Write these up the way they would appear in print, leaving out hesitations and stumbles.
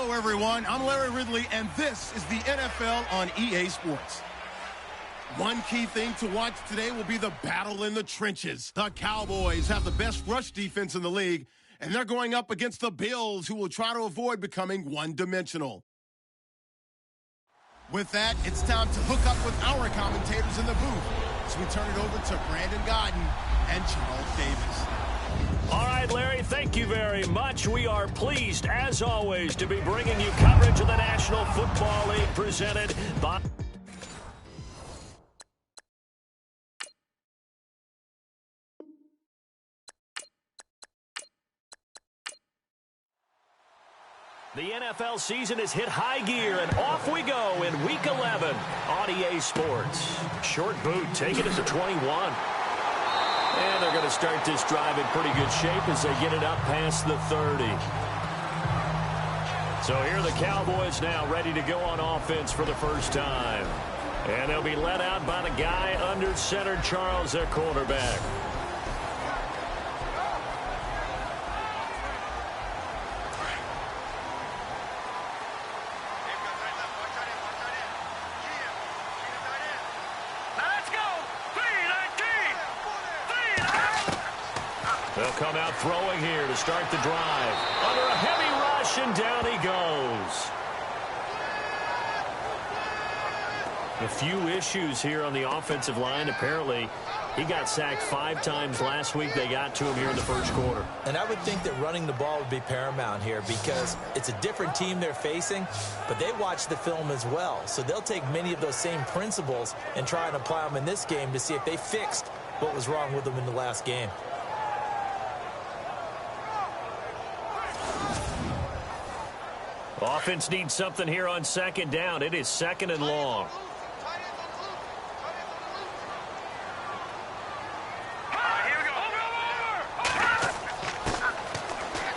Hello, everyone. I'm Larry Ridley, and this is the NFL on EA Sports. One key thing to watch today will be the battle in the trenches. The Cowboys have the best rush defense in the league, and they're going up against the Bills, who will try to avoid becoming one-dimensional. With that, it's time to hook up with our commentators in the booth. So we turn it over to Brandon Godden and Charles Davis. All right, Larry, thank you very much. We are pleased, as always, to be bringing you coverage of the National Football League presented by... The NFL season has hit high gear, and off we go in Week 11 on EA Sports. Short boot, taking it to 21. And they're going to start this drive in pretty good shape as they get it up past the 30. So here are the Cowboys now ready to go on offense for the first time. And they'll be led out by the guy under center, Charles, their quarterback. They'll come out throwing here to start the drive. Under a heavy rush, and down he goes. A few issues here on the offensive line. Apparently, he got sacked 5 times last week. They got to him here in the first quarter. And I would think that running the ball would be paramount here because it's a different team they're facing, but they watch the film as well. So they'll take many of those same principles and try and apply them in this game to see if they fixed what was wrong with them in the last game. Offense needs something here on second down. It is second and long.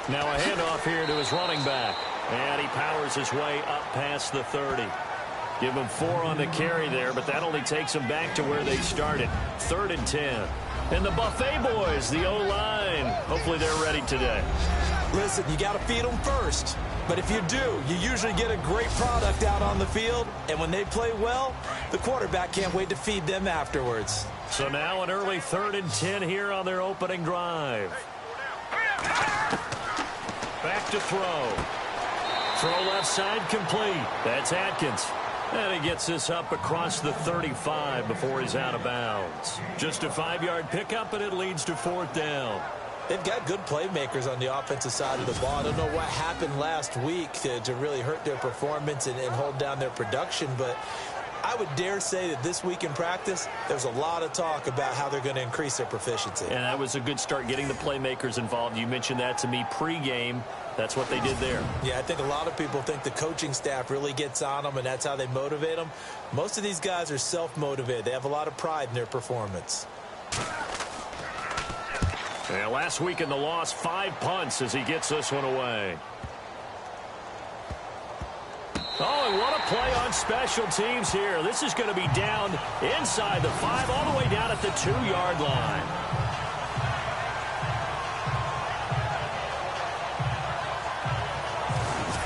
Now a handoff here to his running back. And he powers his way up past the 30. Give him 4 on the carry there, but that only takes him back to where they started. 3rd and 10. And the Buffet boys, the O-line. Hopefully they're ready today. Listen, you got to feed them first. But if you do, you usually get a great product out on the field. And when they play well, the quarterback can't wait to feed them afterwards. So now an early 3rd and 10 here on their opening drive. Back to throw. Throw left side complete. That's Atkins. And he gets this up across the 35 before he's out of bounds. Just a 5-yard pickup, and it leads to 4th down. They've got good playmakers on the offensive side of the ball. I don't know what happened last week to really hurt their performance and hold down their production, but I would dare say that this week in practice, there's a lot of talk about how they're going to increase their proficiency. And that was a good start, getting the playmakers involved. You mentioned that to me pregame. That's what they did there. Yeah, I think a lot of people think the coaching staff really gets on them, and that's how they motivate them. Most of these guys are self-motivated. They have a lot of pride in their performance. Yeah, last week in the loss, 5 punts as he gets this one away. Oh, and what a play on special teams here. This is going to be down inside the 5, all the way down at the 2-yard line.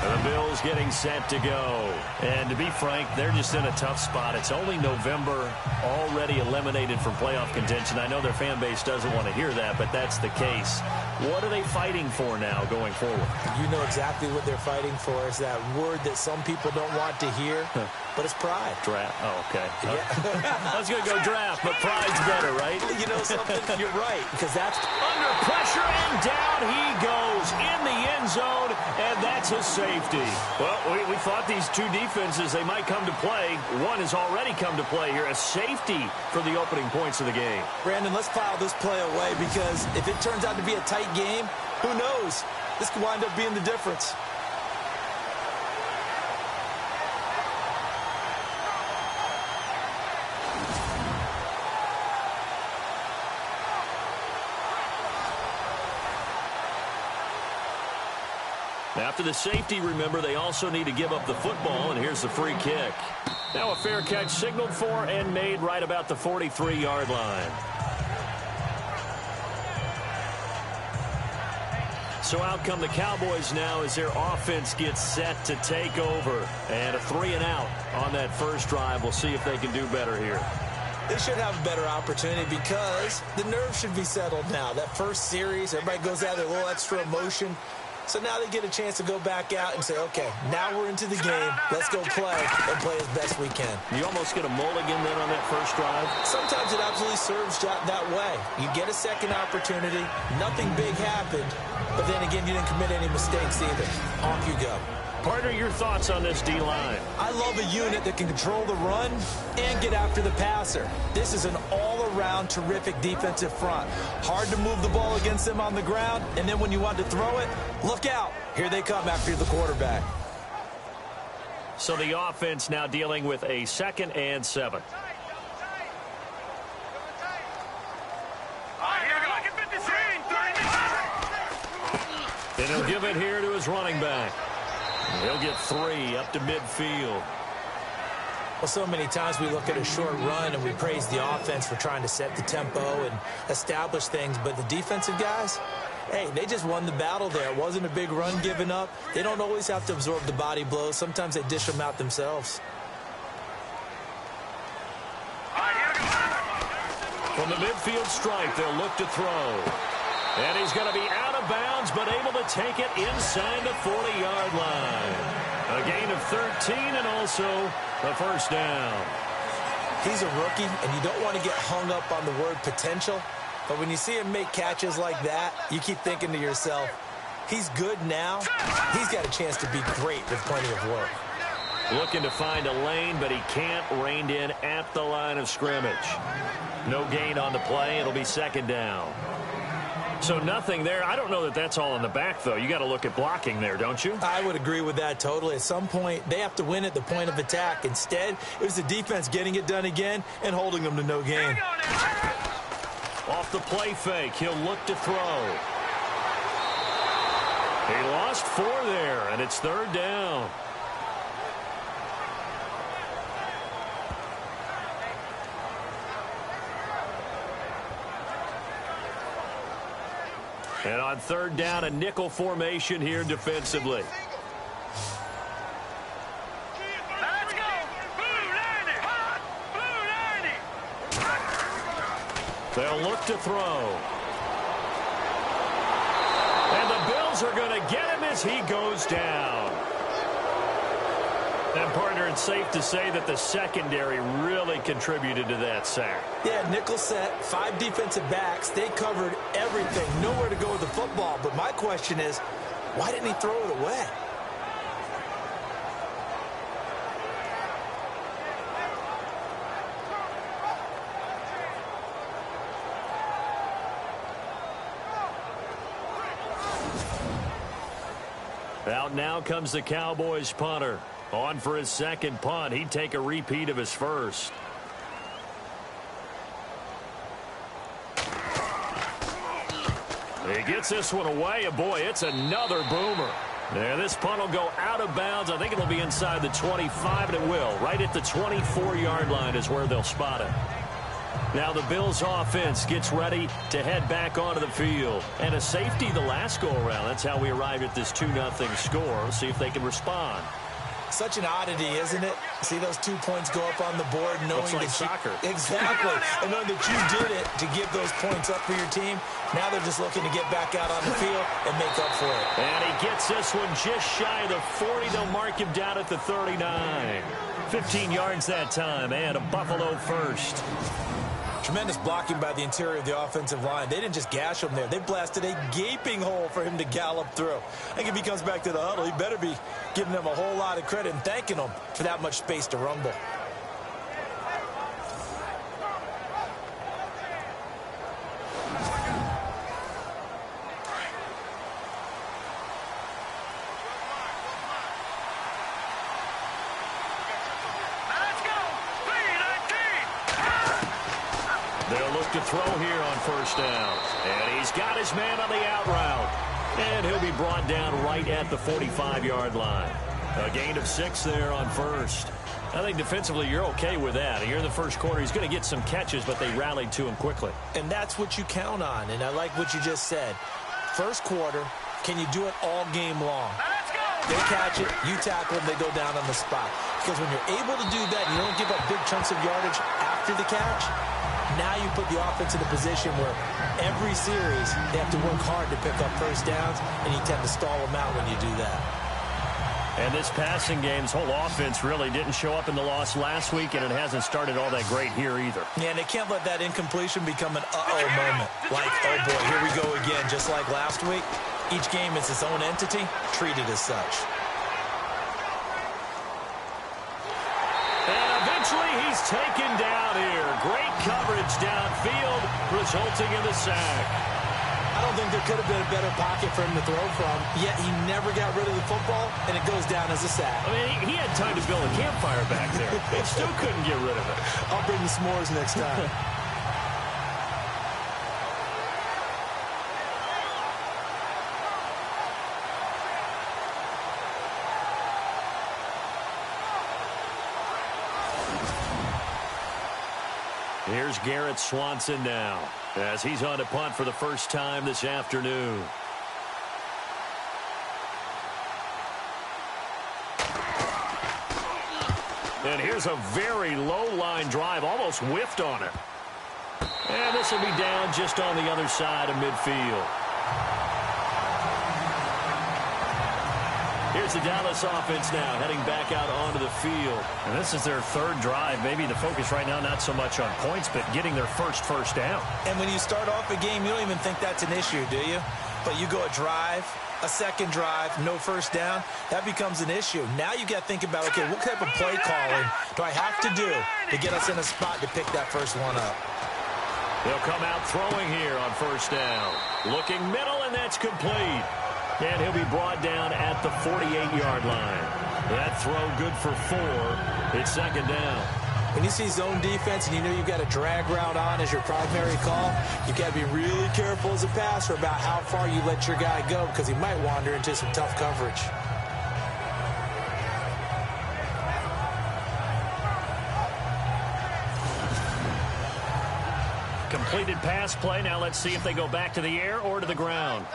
The Bills getting set to go. And to be frank, they're just in a tough spot. It's only November, already eliminated from playoff contention. I know their fan base doesn't want to hear that, but that's the case. What are they fighting for now going forward? You know exactly what they're fighting for. Is that word that some people don't want to hear, but it's pride. Draft. Oh, okay. Yeah. I was going to go draft, but pride's better, right? You know something? You're right, because that's... Under pressure, and down he goes in the end zone, and that's a safety. Well, we thought these two defenses, they might come to play. One has already come to play here, a safety for the opening points of the game. Brandon, let's file this play away, because if it turns out to be a tight game, who knows? This could wind up being the difference. After the safety, remember, they also need to give up the football, and here's the free kick. Now a fair catch signaled for and made right about the 43-yard line. So out come the Cowboys now as their offense gets set to take over. And a 3-and-out on that first drive. We'll see if they can do better here. They should have a better opportunity because the nerves should be settled now. That first series, everybody goes out with a little extra emotion. So now they get a chance to go back out and say, okay, now we're into the game. Let's go play and play as best we can. You almost get a mulligan then on that first drive? Sometimes it absolutely serves that way. You get a second opportunity. Nothing big happened. But then again, you didn't commit any mistakes either. Off you go. Partner, your thoughts on this D-line? I love a unit that can control the run and get after the passer. This is an all-around terrific defensive front. Hard to move the ball against them on the ground, and then when you want to throw it, look out. Here they come after the quarterback. So the offense now dealing with a 2nd and 7. And he'll give it here to his running back. He'll get 3 up to midfield. Well, so many times we look at a short run and we praise the offense for trying to set the tempo and establish things. But the defensive guys, hey, they just won the battle there. It wasn't a big run given up. They don't always have to absorb the body blows. Sometimes they dish them out themselves. From the midfield stripe, they'll look to throw. And he's going to be out of bounds, but able to take it inside the 40-yard line. A gain of 13 and also the first down. He's a rookie, and you don't want to get hung up on the word potential. But when you see him make catches like that, you keep thinking to yourself, he's good now. He's got a chance to be great with plenty of work. Looking to find a lane, but he can't. Reined in at the line of scrimmage. No gain on the play. It'll be 2nd down. So nothing there. I don't know that that's all in the back, though. You got to look at blocking there, don't you? I would agree with that totally. At some point, they have to win at the point of attack. Instead, it was the defense getting it done again and holding them to no gain. Off the play fake, he'll look to throw. He lost 4 there, and it's 3rd down. And on 3rd down, a nickel formation here defensively. Let's go. They'll look to throw. And the Bills are going to get him as he goes down. And, partner, it's safe to say that the secondary really contributed to that sack. Yeah, nickel set, 5 defensive backs. They covered everything. Nowhere to go with the football. But my question is, why didn't he throw it away? Out now comes the Cowboys punter. On for his 2nd punt. He'd take a repeat of his first. He gets this one away, and boy, it's another boomer. There, this punt will go out of bounds. I think it'll be inside the 25, and it will. Right at the 24-yard line is where they'll spot it. Now the Bills offense gets ready to head back onto the field. And a safety the last go-around. That's how we arrived at this 2-0 score. We'll see if they can respond. Such an oddity, isn't it? See those 2 points go up on the board knowing Looks like that soccer. Exactly. And knowing that you did it to give those points up for your team. Now they're just looking to get back out on the field and make up for it. And he gets this one just shy of the 40. They'll mark him down at the 39. 15 yards that time, and a Buffalo first. Tremendous blocking by the interior of the offensive line. They didn't just gash him there. They blasted a gaping hole for him to gallop through. I think if he comes back to the huddle, he better be giving them a whole lot of credit and thanking them for that much space to rumble. They'll look to throw here on first down. And he's got his man on the out route. And he'll be brought down right at the 45-yard line. A gain of 6 there on first. I think defensively you're okay with that. Here in the first quarter, he's going to get some catches, but they rallied to him quickly. And that's what you count on. And I like what you just said. First quarter, Can you do it all game long? Let's go. They catch it, you tackle them, they go down on the spot. Because when you're able to do that, and you don't give up big chunks of yardage after the catch, now you put the offense in a position where every series they have to work hard to pick up first downs, and you tend to stall them out when you do that. And this passing game's whole offense really didn't show up in the loss last week, and it hasn't started all that great here either. Yeah, and they can't let that incompletion become an uh-oh moment. Like, oh boy, here we go again, just like last week. Each game is its own entity, treated as such. And eventually he's taken down here. Great coverage downfield, resulting in the sack. I don't think there could have been a better pocket for him to throw from, yet he never got rid of the football, and it goes down as a sack. I mean, he had time to build a campfire back there. They still couldn't get rid of it. I'll bring the s'mores next time. Here's Garrett Swanson now, as he's on to punt for the first time this afternoon. And here's a very low-line drive, almost whiffed on it. And this will be down just on the other side of midfield. Here's the Dallas offense now, heading back out onto the field. And this is their third drive. Maybe the focus right now not so much on points, but getting their first down. And when you start off a game, you don't even think that's an issue, do you? But you go a drive, a second drive, no first down, that becomes an issue. Now you got to think about, okay, what type of play calling do I have to do to get us in a spot to pick that first one up? They'll come out throwing here on first down. Looking middle, and that's complete. And he'll be brought down at the 48-yard line. That throw good for 4. It's second down. When you see zone defense and you know you've got a drag route on as your primary call, you've got to be really careful as a passer about how far you let your guy go, because he might wander into some tough coverage. Completed pass play. Now let's see if they go back to the air or to the ground.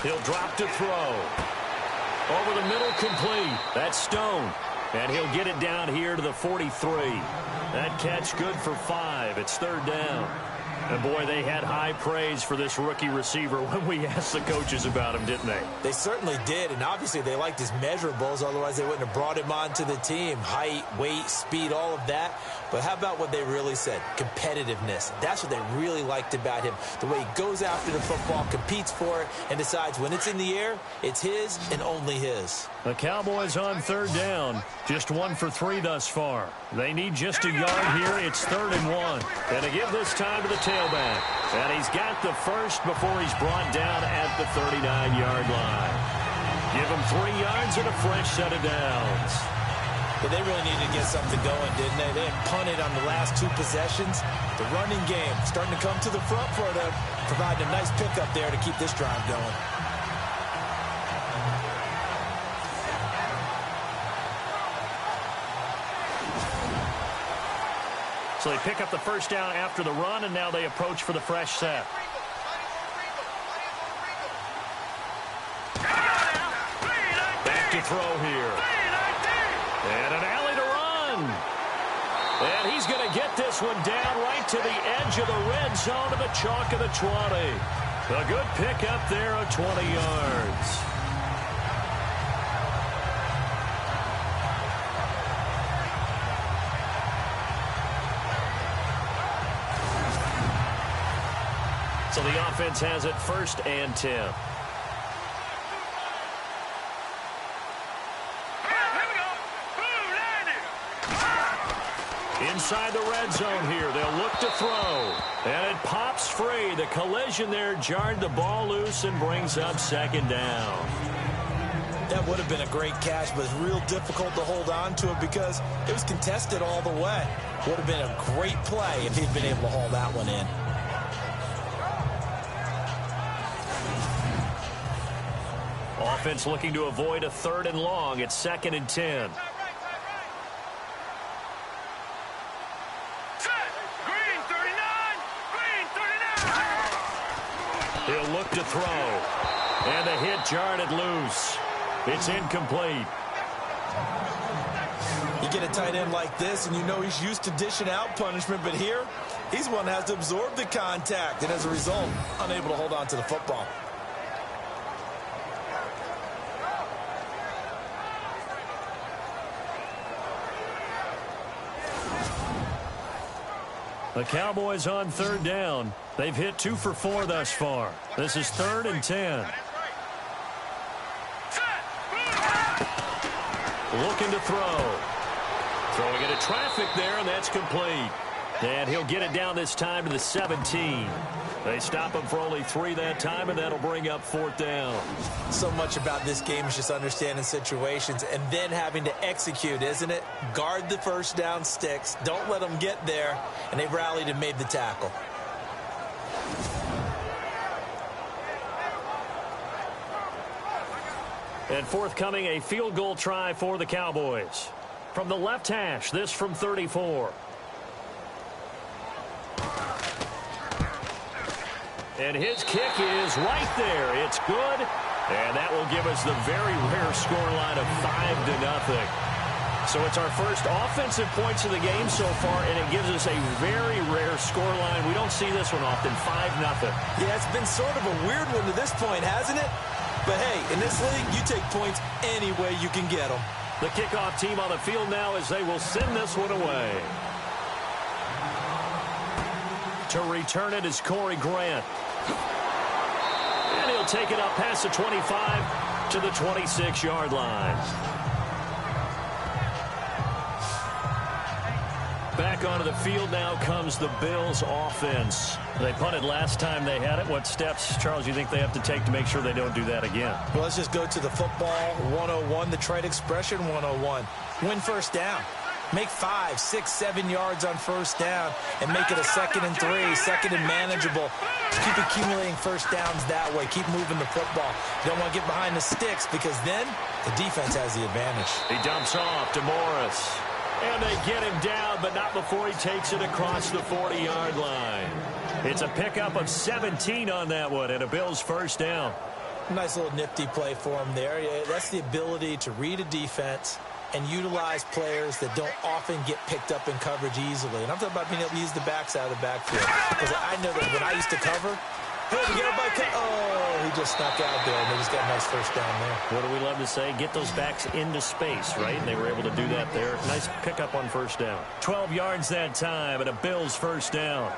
He'll drop to throw. Over the middle, complete. That's Stone. And he'll get it down here to the 43. That catch good for 5. It's third down. And, boy, they had high praise for this rookie receiver when we asked the coaches about him, didn't they? They certainly did, and obviously they liked his measurables. Otherwise, they wouldn't have brought him onto the team. Height, weight, speed, all of that. But how about what they really said? Competitiveness. That's what they really liked about him. The way he goes after the football, competes for it, and decides when it's in the air, it's his and only his. The Cowboys on third down. Just 1 for 3 thus far. They need just a yard here. It's 3rd and 1. And to give this time to the tailback. And he's got the first before he's brought down at the 39-yard line. Give him 3 yards and a fresh set of downs. But they really needed to get something going, didn't they? They had punted on the last 2 possessions. The running game starting to come to the front for them, providing a nice pickup there to keep this drive going. So they pick up the first down after the run, and now they approach for the fresh set. Back to throw here. And an alley to run. And he's going to get this one down right to the edge of the red zone to the chalk of the 20. A good pickup there of 20 yards. So the offense has it 1st and 10. Inside the red zone here, they'll look to throw. And it pops free. The collision there jarred the ball loose and brings up 2nd down. That would have been a great catch, but it's real difficult to hold on to it because it was contested all the way. Would have been a great play if he'd been able to haul that one in. Offense looking to avoid a 3rd and long. It's 2nd and 10. Green 39, green He'll look to throw. And the hit jarred it loose. It's incomplete. You get a tight end like this, and you know he's used to dishing out punishment, but here, he's one that has to absorb the contact, and as a result, unable to hold on to the football. The Cowboys on third down. They've hit 2 for 4 thus far. This is 3rd and 10. Looking to throw. Throwing into traffic there, and that's complete. And he'll get it down this time to the 17. They stop him for only 3 that time, and that'll bring up 4th down. So much about this game is just understanding situations and then having to execute, isn't it? Guard the first down sticks. Don't let them get there. And they rallied and made the tackle. And forthcoming, a field goal try for the Cowboys. From the left hash, this from 34. And his kick is right there. It's good. And that will give us the very rare scoreline of 5-0. So it's our first offensive points of the game so far, and it gives us a very rare scoreline. We don't see this one often, 5-0. Yeah, it's been sort of a weird one to this point, hasn't it? But hey, in this league, you take points any way you can get them. The kickoff team on the field now as they will send this one away. To return it is Corey Grant. And he'll take it up past the 25 to the 26-yard line. Back onto the field now comes the Bills offense. They punted last time they had it. What steps, Charles, you think they have to take to make sure they don't do that again? Well, let's just go to the football 101, the trade expression 101. Win first down. Make 5, 6, 7 yards on first down and make it a 2nd and 3, 2nd and manageable. Keep accumulating first downs that way. Keep moving the football. You don't want to get behind the sticks because then the defense has the advantage. He dumps off to Morris. And they get him down, but not before he takes it across the 40-yard line. It's a pickup of 17 on that one and a Bills first down. Nice little nifty play for him there. Yeah, that's the ability to read a defense and utilize players that don't often get picked up in coverage easily. And I'm talking about being able to use the backs out of the backfield. Because I know that when I used to cover, hey, we got everybody oh, he just snuck out there, and they just got a nice first down there. What do we love to say? Get those backs into space, right? And they were able to do that there. Nice pickup on first down. 12 yards that time, and a Bills first down.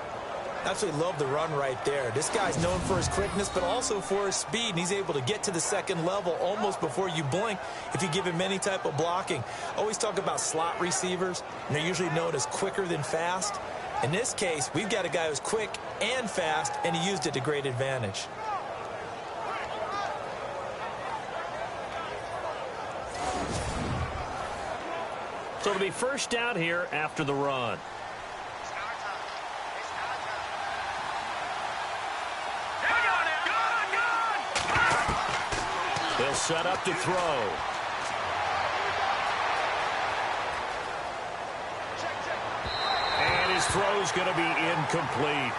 Absolutely love the run right there. This guy's known for his quickness, but also for his speed. And he's able to get to the second level almost before you blink if you give him any type of blocking. Always talk about slot receivers, and they're usually known as quicker than fast. In this case, we've got a guy who's quick and fast, and he used it to great advantage. So it'll be first down here after the run. They'll set up to throw. And his throw's going to be incomplete.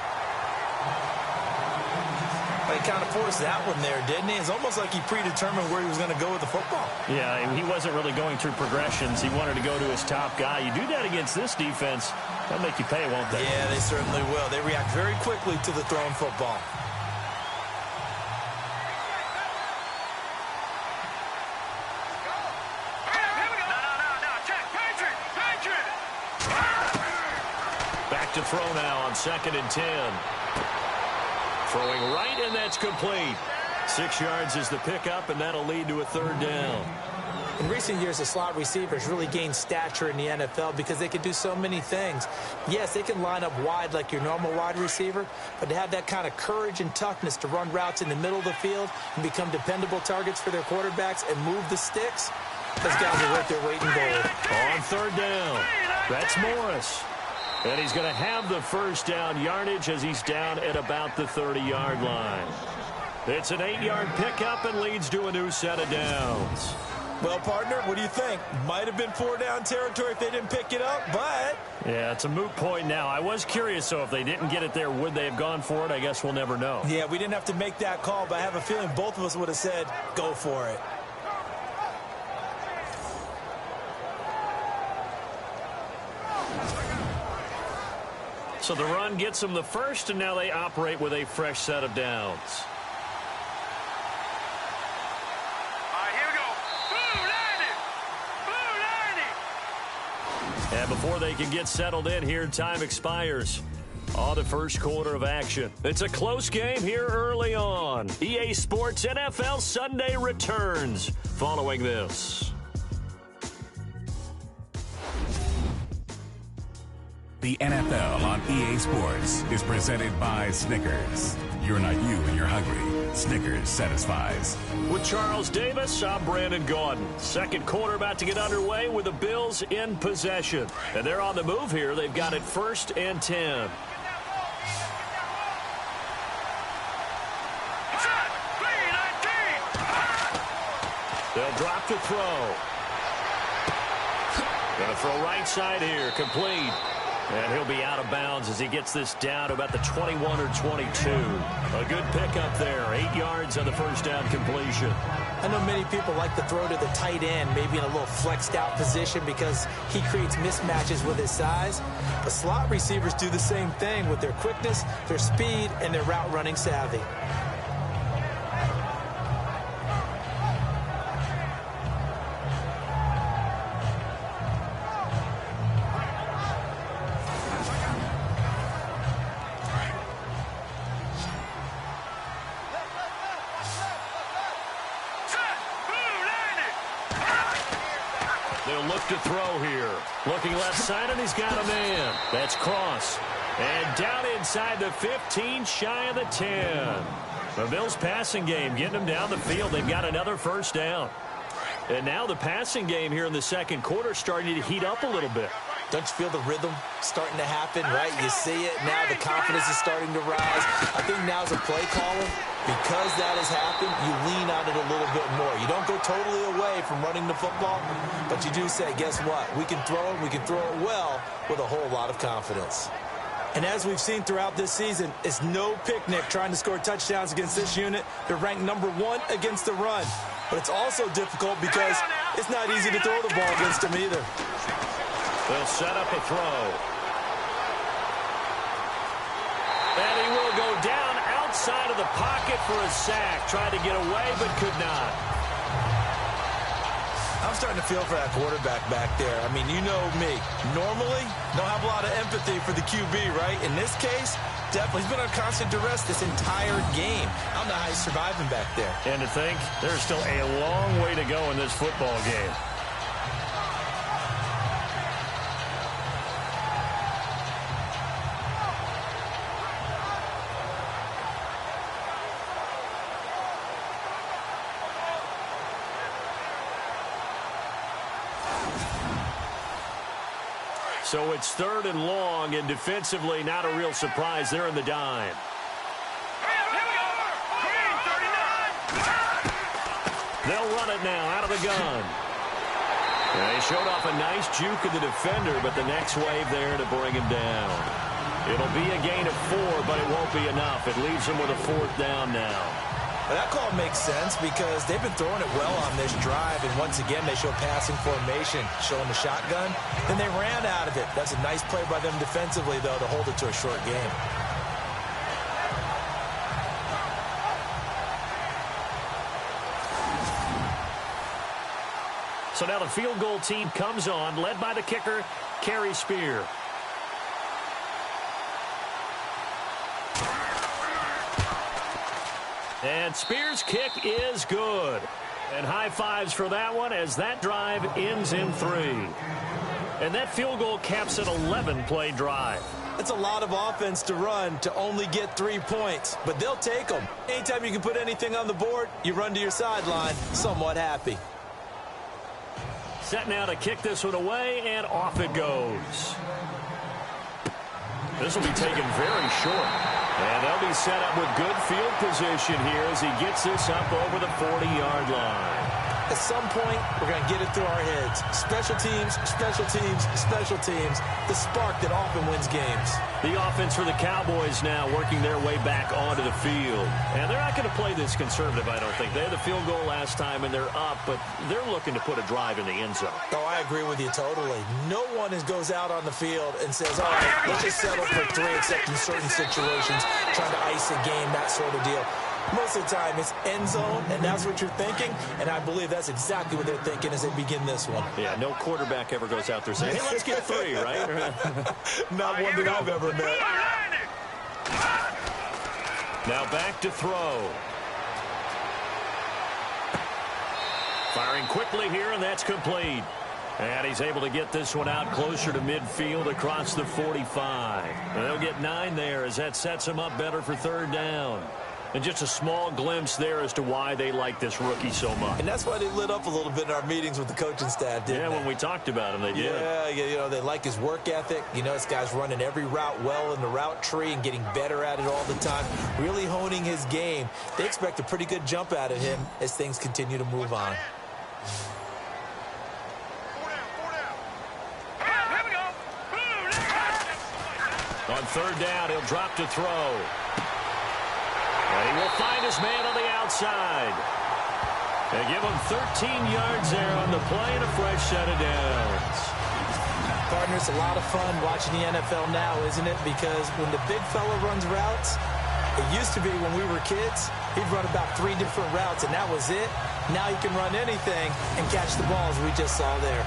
He kind of forced that one there, didn't he? It's almost like he predetermined where he was going to go with the football. Yeah, he wasn't really going through progressions. He wanted to go to his top guy. You do that against this defense, they'll make you pay, won't they? Yeah, they certainly will. They react very quickly to the thrown football. To throw now on 2nd and 10. Throwing right, and that's complete. 6 yards is the pickup, and that'll lead to a 3rd down. In recent years, the slot receivers really gained stature in the NFL because they can do so many things. Yes, they can line up wide like your normal wide receiver, but to have that kind of courage and toughness to run routes in the middle of the field and become dependable targets for their quarterbacks and move the sticks, those guys are worth their weight in gold. On 3rd down, that's Morris. And he's going to have the first down yardage as he's down at about the 30-yard line. It's an 8-yard pickup and leads to a new set of downs. Well, partner, what do you think? Might have been 4-down territory if they didn't pick it up, but... Yeah, it's a moot point now. I was curious, so if they didn't get it there, would they have gone for it? I guess we'll never know. Yeah, we didn't have to make that call, but I have a feeling both of us would have said, go for it. So the run gets them the first, and now they operate with a fresh set of downs. And before they can get settled in here, time expires on the first quarter of action. It's a close game here early on. EA Sports NFL Sunday returns following this. The NFL on EA Sports is presented by Snickers. You're not you when you're hungry. Snickers satisfies. With Charles Davis, I'm Brandon Gaudin. Second quarter about to get underway with the Bills in possession. And they're on the move here. They've got it 1st and 10. They'll drop to throw. Gonna throw right side here, complete. And he'll be out of bounds as he gets this down to about the 21 or 22. A good pickup there. 8 yards on the first down completion. I know many people like to throw to the tight end, maybe in a little flexed out position because he creates mismatches with his size. But slot receivers do the same thing with their quickness, their speed, and their route running savvy. To throw here. Looking left side, and he's got a man. That's Cross. And down inside the 15, shy of the 10. The Bills passing game getting them down the field. They've got another first down. And now the passing game here in the second quarter starting to heat up a little bit. Don't you feel the rhythm starting to happen, right? You see it. Now the confidence is starting to rise. I think now as a play caller, because that has happened, you lean on it a little bit more. You don't go totally away from running the football, but you do say, guess what? We can throw it. We can throw it well with a whole lot of confidence. And as we've seen throughout this season, it's no picnic trying to score touchdowns against this unit. They're ranked number 1 against the run. But it's also difficult because it's not easy to throw the ball against them either. They'll set up a throw. And he will go down outside of the pocket for a sack. Tried to get away, but could not. I'm starting to feel for that quarterback back there. I mean, you know me. Normally, don't have a lot of empathy for the QB, right? In this case, definitely. He's been on constant duress this entire game. I don't know how he's surviving back there. And to think, there's still a long way to go in this football game. So it's 3rd and long, and defensively, not a real surprise. They're in the dime. They'll run it now out of the gun. And they showed off a nice juke of the defender, but the next wave there to bring him down. It'll be a gain of 4, but it won't be enough. It leaves him with a 4th down now. Well, that call makes sense because they've been throwing it well on this drive, and once again they show passing formation, showing the shotgun. Then they ran out of it. That's a nice play by them defensively, though, to hold it to a short game. So now the field goal team comes on, led by the kicker, Kerry Spear. And Spear's kick is good. And high fives for that one as that drive ends in 3. And that field goal caps an 11-play drive. That's a lot of offense to run to only get 3 points, but they'll take them. Anytime you can put anything on the board, you run to your sideline somewhat happy. Set now to kick this one away, and off it goes. This will be taken very short. And they'll be set up with good field position here as he gets this up over the 40-yard line. At some point, we're going to get it through our heads. Special teams, special teams, special teams. The spark that often wins games. The offense for the Cowboys now working their way back onto the field. And they're not going to play this conservative, I don't think. They had the field goal last time, and they're up, but they're looking to put a drive in the end zone. Oh, I agree with you totally. No one goes out on the field and says, all right, let's just settle for 3, except in certain situations, trying to ice a game, that sort of deal. Most of the time, it's end zone, and that's what you're thinking, and I believe that's exactly what they're thinking as they begin this one. Yeah, no quarterback ever goes out there saying, hey, let's get 3, right? Not one that I've ever met. Now back to throw. Firing quickly here, and that's complete. And he's able to get this one out closer to midfield across the 45. And they'll get 9 there as that sets him up better for 3rd down. And just a small glimpse there as to why they like this rookie so much. And that's why they lit up a little bit in our meetings with the coaching staff, didn't they? When we talked about him, they did. Yeah, you know, they like his work ethic. You know, this guy's running every route well in the route tree and getting better at it all the time, really honing his game. They expect a pretty good jump out of him as things continue to move on. On 3rd down, he'll drop to throw. And he will find his man on the outside. They give him 13 yards there on the play and a fresh set of downs. Partner, it's a lot of fun watching the NFL now, isn't it? Because when the big fella runs routes, it used to be when we were kids, he'd run about 3 different routes, and that was it. Now he can run anything and catch the balls we just saw there.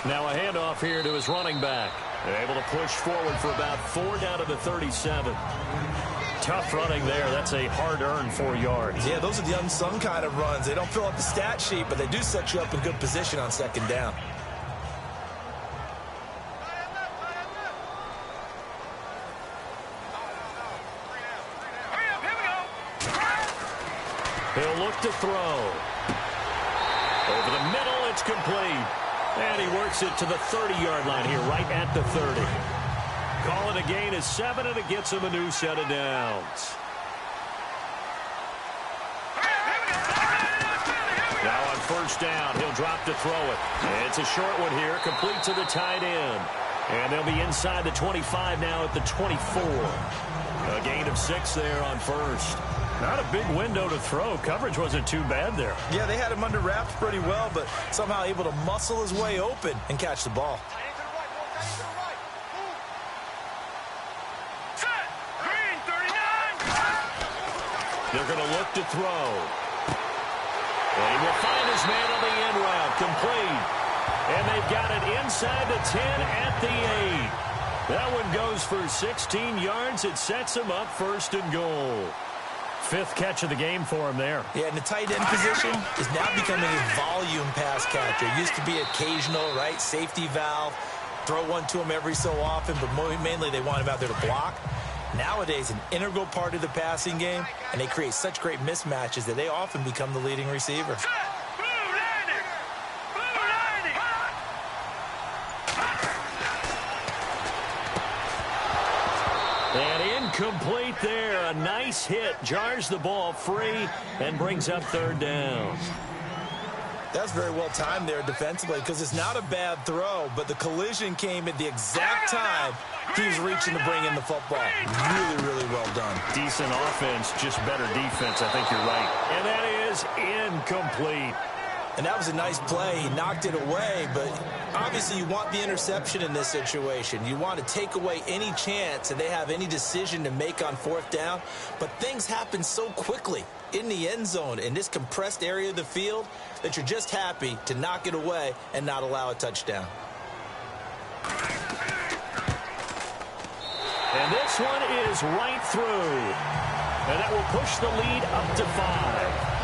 Now a handoff here to his running back. They're able to push forward for about 4 down to the 37. Tough running there. That's a hard-earned 4 yards. Yeah, those are the unsung kind of runs. They don't fill up the stat sheet, but they do set you up in good position on 2nd down. He'll look to throw. Over the middle, it's complete. And he works it to the 30-yard line here, right at the 30. Call it a gain of 7, and it gets him a new set of downs. Now on 1st down, he'll drop to throw it. It's a short one here, complete to the tight end. And they'll be inside the 25 now at the 24. A gain of 6 there on 1st. Not a big window to throw. Coverage wasn't too bad there. Yeah, they had him under wraps pretty well, but somehow able to muscle his way open and catch the ball. They're going to look to throw. And he will find his man on the end route, complete. And they've got it inside the 10 at the 8. That one goes for 16 yards. It sets him up 1st and goal. 5th catch of the game for him there. Yeah, and the tight end position is now becoming a volume pass catcher. It used to be occasional, right? Safety valve. Throw one to him every so often, but mainly they want him out there to block. Nowadays, an integral part of the passing game, and they create such great mismatches that they often become the leading receiver. And incomplete there. A nice hit. Jars the ball free and brings up 3rd down. That's very well timed there defensively because it's not a bad throw, but the collision came at the exact time he was reaching to bring in the football. Really, really well done. Decent offense, just better defense. I think you're right. And that is incomplete. And that was a nice play. He knocked it away, but obviously you want the interception in this situation. You want to take away any chance that they have any decision to make on 4th down. But things happen so quickly in the end zone in this compressed area of the field that you're just happy to knock it away and not allow a touchdown. And this one is right through. And that will push the lead up to 5.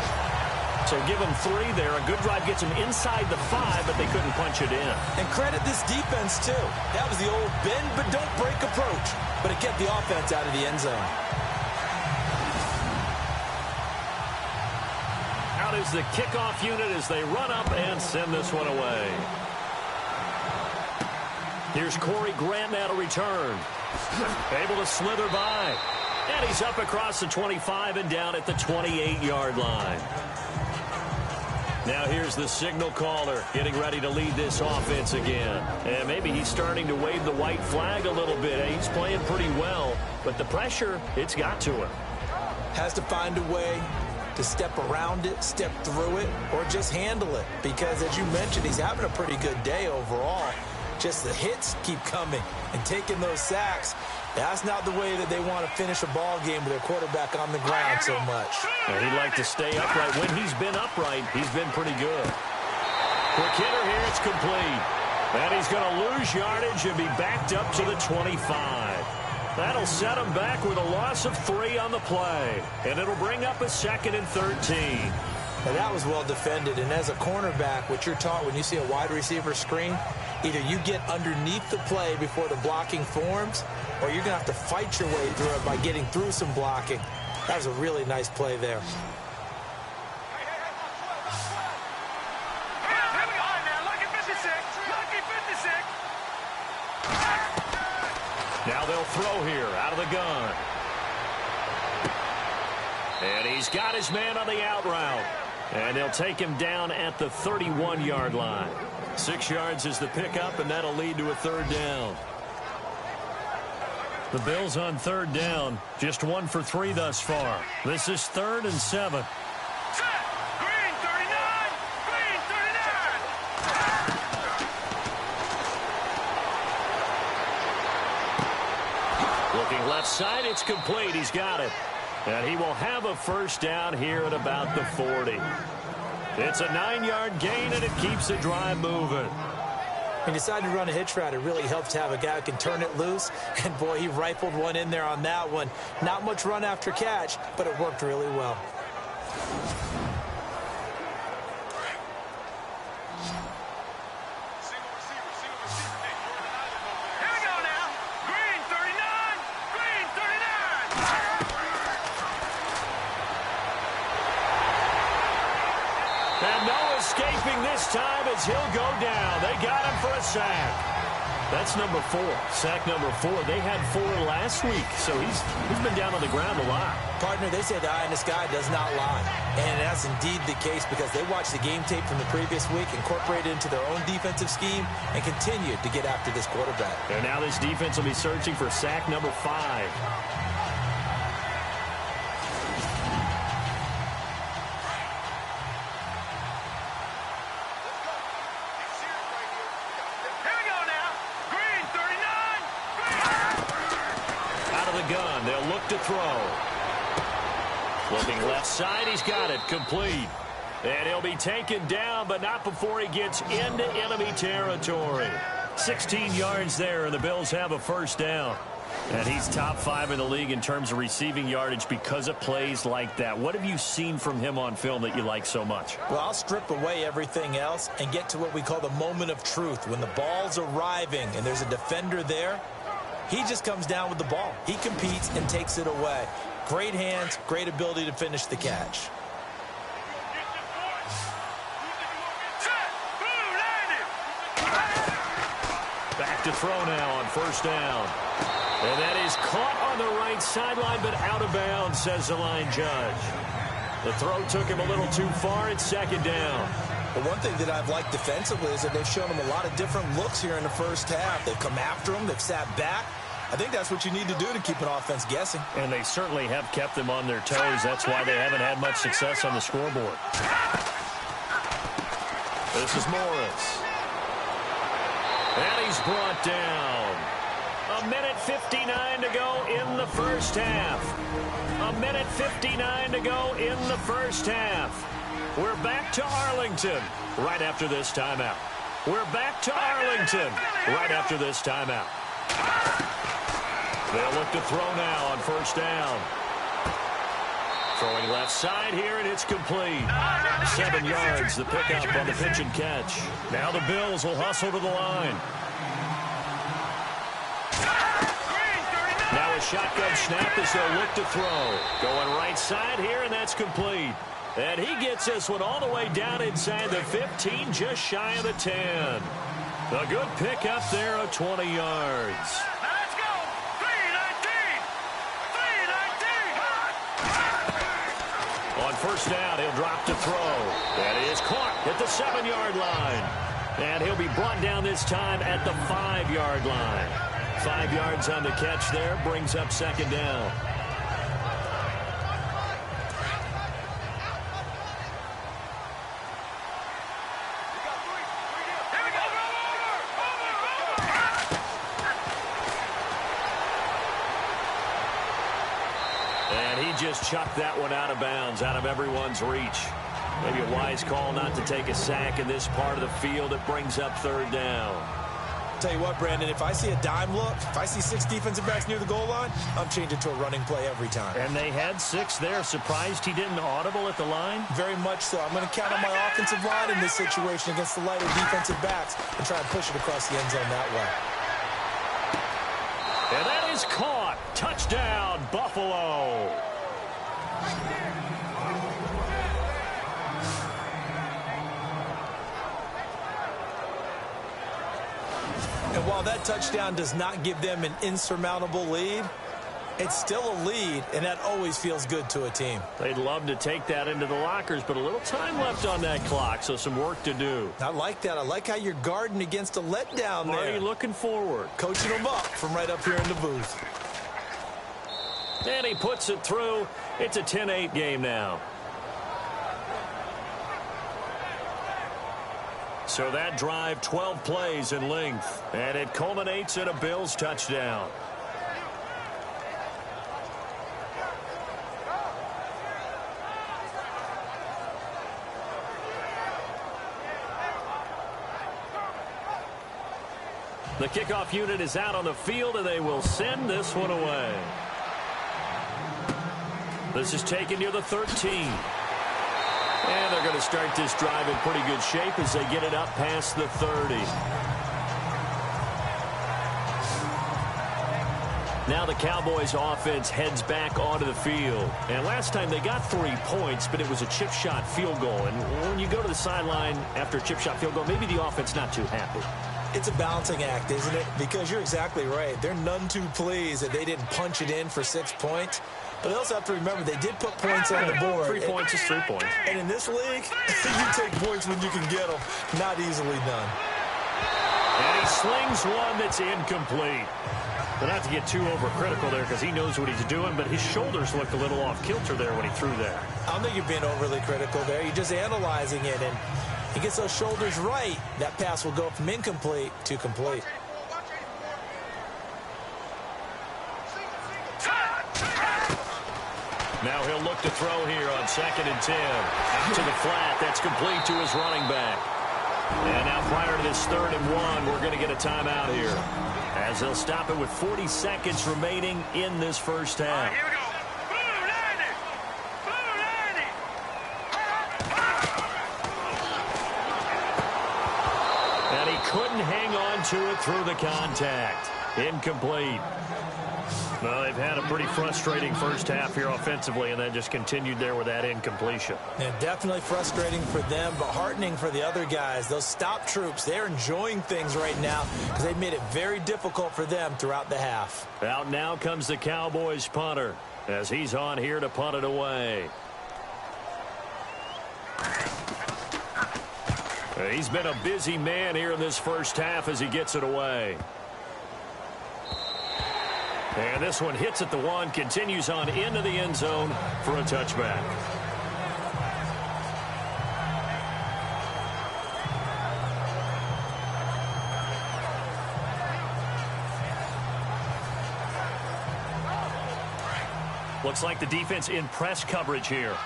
So give them 3 there. A good drive gets them inside the 5, but they couldn't punch it in. And credit this defense, too. That was the old bend but don't break approach. But it kept the offense out of the end zone. Out is the kickoff unit as they run up and send this one away. Here's Corey Grant now to return. Able to slither by. And he's up across the 25 and down at the 28-yard line. Now here's the signal caller getting ready to lead this offense again. And maybe he's starting to wave the white flag a little bit. He's playing pretty well, but the pressure, it's got to him. Has to find a way to step around it, step through it, or just handle it. Because as you mentioned, he's having a pretty good day overall. Just the hits keep coming and taking those sacks. That's not the way that they want to finish a ball game with their quarterback on the ground so much. And he'd like to stay upright. When he's been upright, he's been pretty good. Quick hitter here, it's complete. And he's going to lose yardage and be backed up to the 25. That'll set him back with a loss of 3 on the play. And it'll bring up a 2nd and 13. Now that was well defended. And as a cornerback, what you're taught when you see a wide receiver screen, either you get underneath the play before the blocking forms, or you're going to have to fight your way through it by getting through some blocking. That was a really nice play there. Now they'll throw here out of the gun. And he's got his man on the out route. And they'll take him down at the 31-yard line. 6 yards is the pickup, and that'll lead to a 3rd down. The Bills on 3rd down, just 1 for 3 thus far. This is 3rd and 7. Green 39! Green 39! Looking left side, it's complete. He's got it. And he will have a 1st down here at about the 40. It's a 9-yard gain, and it keeps the drive moving. He decided to run a hitch route. It really helps to have a guy who can turn it loose. And, boy, he rifled one in there on that one. Not much run after catch, but it worked really well. Here we go now. Green 39! Green 39! And no escaping this time as he'll go down. They got him for a sack. That's number 4. Sack number 4. They had 4 last week, so he's been down on the ground a lot. Partner, they say the eye in the sky does not lie. And that's indeed the case because they watched the game tape from the previous week, incorporated it into their own defensive scheme, and continued to get after this quarterback. And now this defense will be searching for sack number 5. Gun. They'll look to throw. Looking left side, he's got it. Complete. And he'll be taken down, but not before he gets into enemy territory. 16 yards there, and the Bills have a 1st down. And he's top 5 in the league in terms of receiving yardage because of plays like that. What have you seen from him on film that you like so much? Well, I'll strip away everything else and get to what we call the moment of truth. When the ball's arriving and there's a defender there, he just comes down with the ball. He competes and takes it away. Great hands, great ability to finish the catch. Back to throw now on 1st down. And that is caught on the right sideline, but out of bounds, says the line judge. The throw took him a little too far. It's 2nd down. But one thing that I've liked defensively is that they've shown him a lot of different looks here in the 1st half. They've come after him. They've sat back. I think that's what you need to do to keep an offense guessing. And they certainly have kept them on their toes. That's why they haven't had much success on the scoreboard. This is Morris. And he's brought down. 1:59 to go in the 1st half. 1:59 to go in the 1st half. We're back to Arlington right after this timeout. We're back to Arlington right after this timeout. They'll look to throw now on 1st down. Throwing left side here, and it's complete. 7 yards, the pickup on the pitch and catch. Now the Bills will hustle to the line. Now a shotgun snap as they'll look to throw. Going right side here, and that's complete. And he gets this one all the way down inside the 15, just shy of the 10. A good pick up there of 20 yards. Now let's go. 319. 319. On first down, he'll drop to throw. That is caught at the 7-yard line. And he'll be brought down this time at the 5-yard line. 5 yards on the catch there, brings up second down. And he just chucked that one out of bounds, out of everyone's reach. Maybe a wise call not to take a sack in this part of the field. It brings up third down. Tell you what, Brandon, if I see a dime look, if I see 6 defensive backs near the goal line, I'm changing to a running play every time. And they had 6 there. Surprised he didn't audible at the line? Very much so. I'm going to count on my offensive line in this situation against the lighter defensive backs and try and push it across the end zone that way. And that is caught. Touchdown, Buffalo. And while that touchdown does not give them an insurmountable lead, it's still a lead, and that always feels good to a team. They'd love to take that into the lockers, but a little time left on that clock, so some work to do. I like that. I like how you're guarding against a letdown there. Are you looking forward? Coaching them up from right up here in the booth. And he puts it through. It's a 10-8 game now. So that drive, 12 plays in length, and it culminates in a Bills touchdown. The kickoff unit is out on the field, and they will send this one away. This is taken near the 13. And they're going to start this drive in pretty good shape as they get it up past the 30. Now the Cowboys offense heads back onto the field. And last time they got 3 points, but it was a chip shot field goal. And when you go to the sideline after a chip shot field goal, maybe the offense not too happy. It's a balancing act, isn't it? Because you're exactly right. They're none too pleased that they didn't punch it in for 6 points. But they also have to remember they did put points on the board. 3 points is 3 points. And in this league, you take points when you can get them. Not easily done. And he slings one that's incomplete. But not to get too overcritical there because he knows what he's doing, but his shoulders looked a little off kilter there when he threw there. I don't think you're being overly critical there. You're just analyzing it, and he gets those shoulders right. That pass will go from incomplete to complete. Now he'll look to throw here on 2nd and 10. Out to the flat. That's complete to his running back. And now prior to this 3rd and 1, we're going to get a timeout here, as they'll stop it with 40 seconds remaining in this first half. Here we go. Blue 90. Blue 90. And he couldn't hang on to it through the contact. Incomplete. Well, they've had a pretty frustrating first half here offensively, and then just continued there with that incompletion. Yeah, definitely frustrating for them, but heartening for the other guys. Those stop troops, they're enjoying things right now because they've made it very difficult for them throughout the half. Out now comes the Cowboys punter as he's on here to punt it away. He's been a busy man here in this first half as he gets it away. And this one hits at the 1, continues on into the end zone for a touchback. Looks like the defense in press coverage here.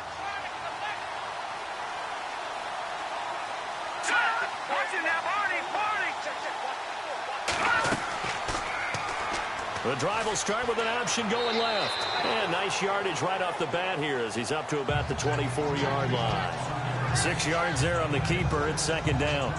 The drive will start with an option going left. And nice yardage right off the bat here as he's up to about the 24-yard line. 6 yards there on the keeper. It's 2nd down.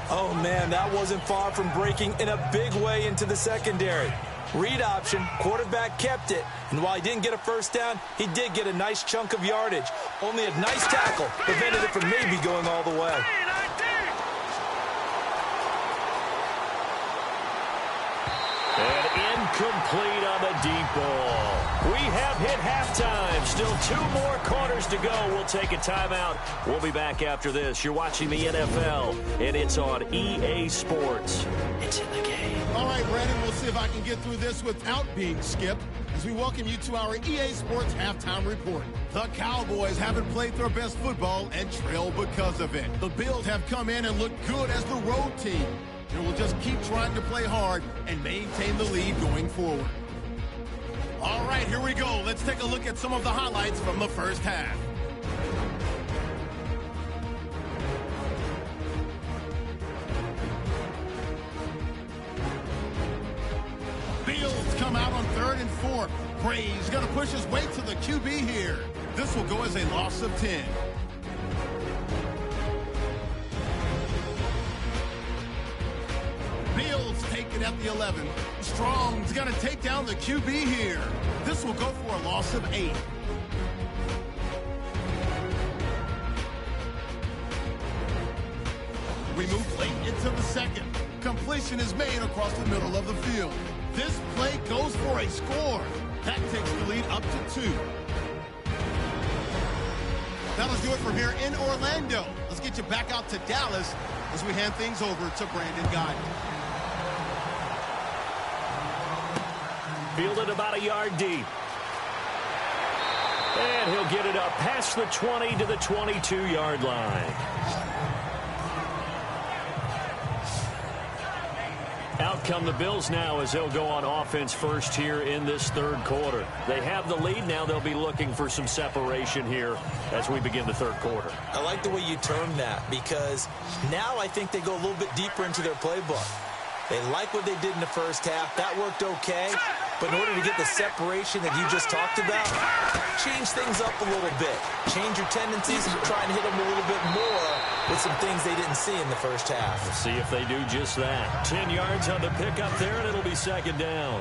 Oh, man, that wasn't far from breaking in a big way into the secondary. Read option, quarterback kept it, and while he didn't get a first down, he did get a nice chunk of yardage. Only a nice tackle prevented it from maybe going all the way. complete on the deep ball. We have hit halftime. Still 2 more quarters to go. We'll take a timeout. We'll be back after this. You're watching the NFL, and it's on EA Sports. It's in the game. All right, Brandon, we'll see if I can get through this without being skipped as we welcome you to our EA Sports Halftime Report. The Cowboys haven't played their best football and trail because of it. The Bills have come in and looked good as the road team. And we'll just keep trying to play hard and maintain the lead going forward. All right, here we go. Let's take a look at some of the highlights from the first half. Bills come out on 3rd and 4. Bray's going to push his way to the QB here. This will go as a loss of 10. Bills take it at the 11. Strong's going to take down the QB here. This will go for a loss of 8. We move late into the second. Completion is made across the middle of the field. This play goes for a score. That takes the lead up to 2. That'll do it from here in Orlando. Let's get you back out to Dallas as we hand things over to Brandon Guy. Fielded about a yard deep. And he'll get it up past the 20 to the 22-yard line. Out come the Bills now as they'll go on offense first here in this 3rd quarter. They have the lead now. They'll be looking for some separation here as we begin the 3rd quarter. I like the way you term that because now I think they go a little bit deeper into their playbook. They like what they did in the first half. That worked okay. But in order to get the separation that you just talked about, change things up a little bit. Change your tendencies and try and hit them a little bit more with some things they didn't see in the first half. We'll see if they do just that. 10 yards on the pickup there, and it'll be 2nd down.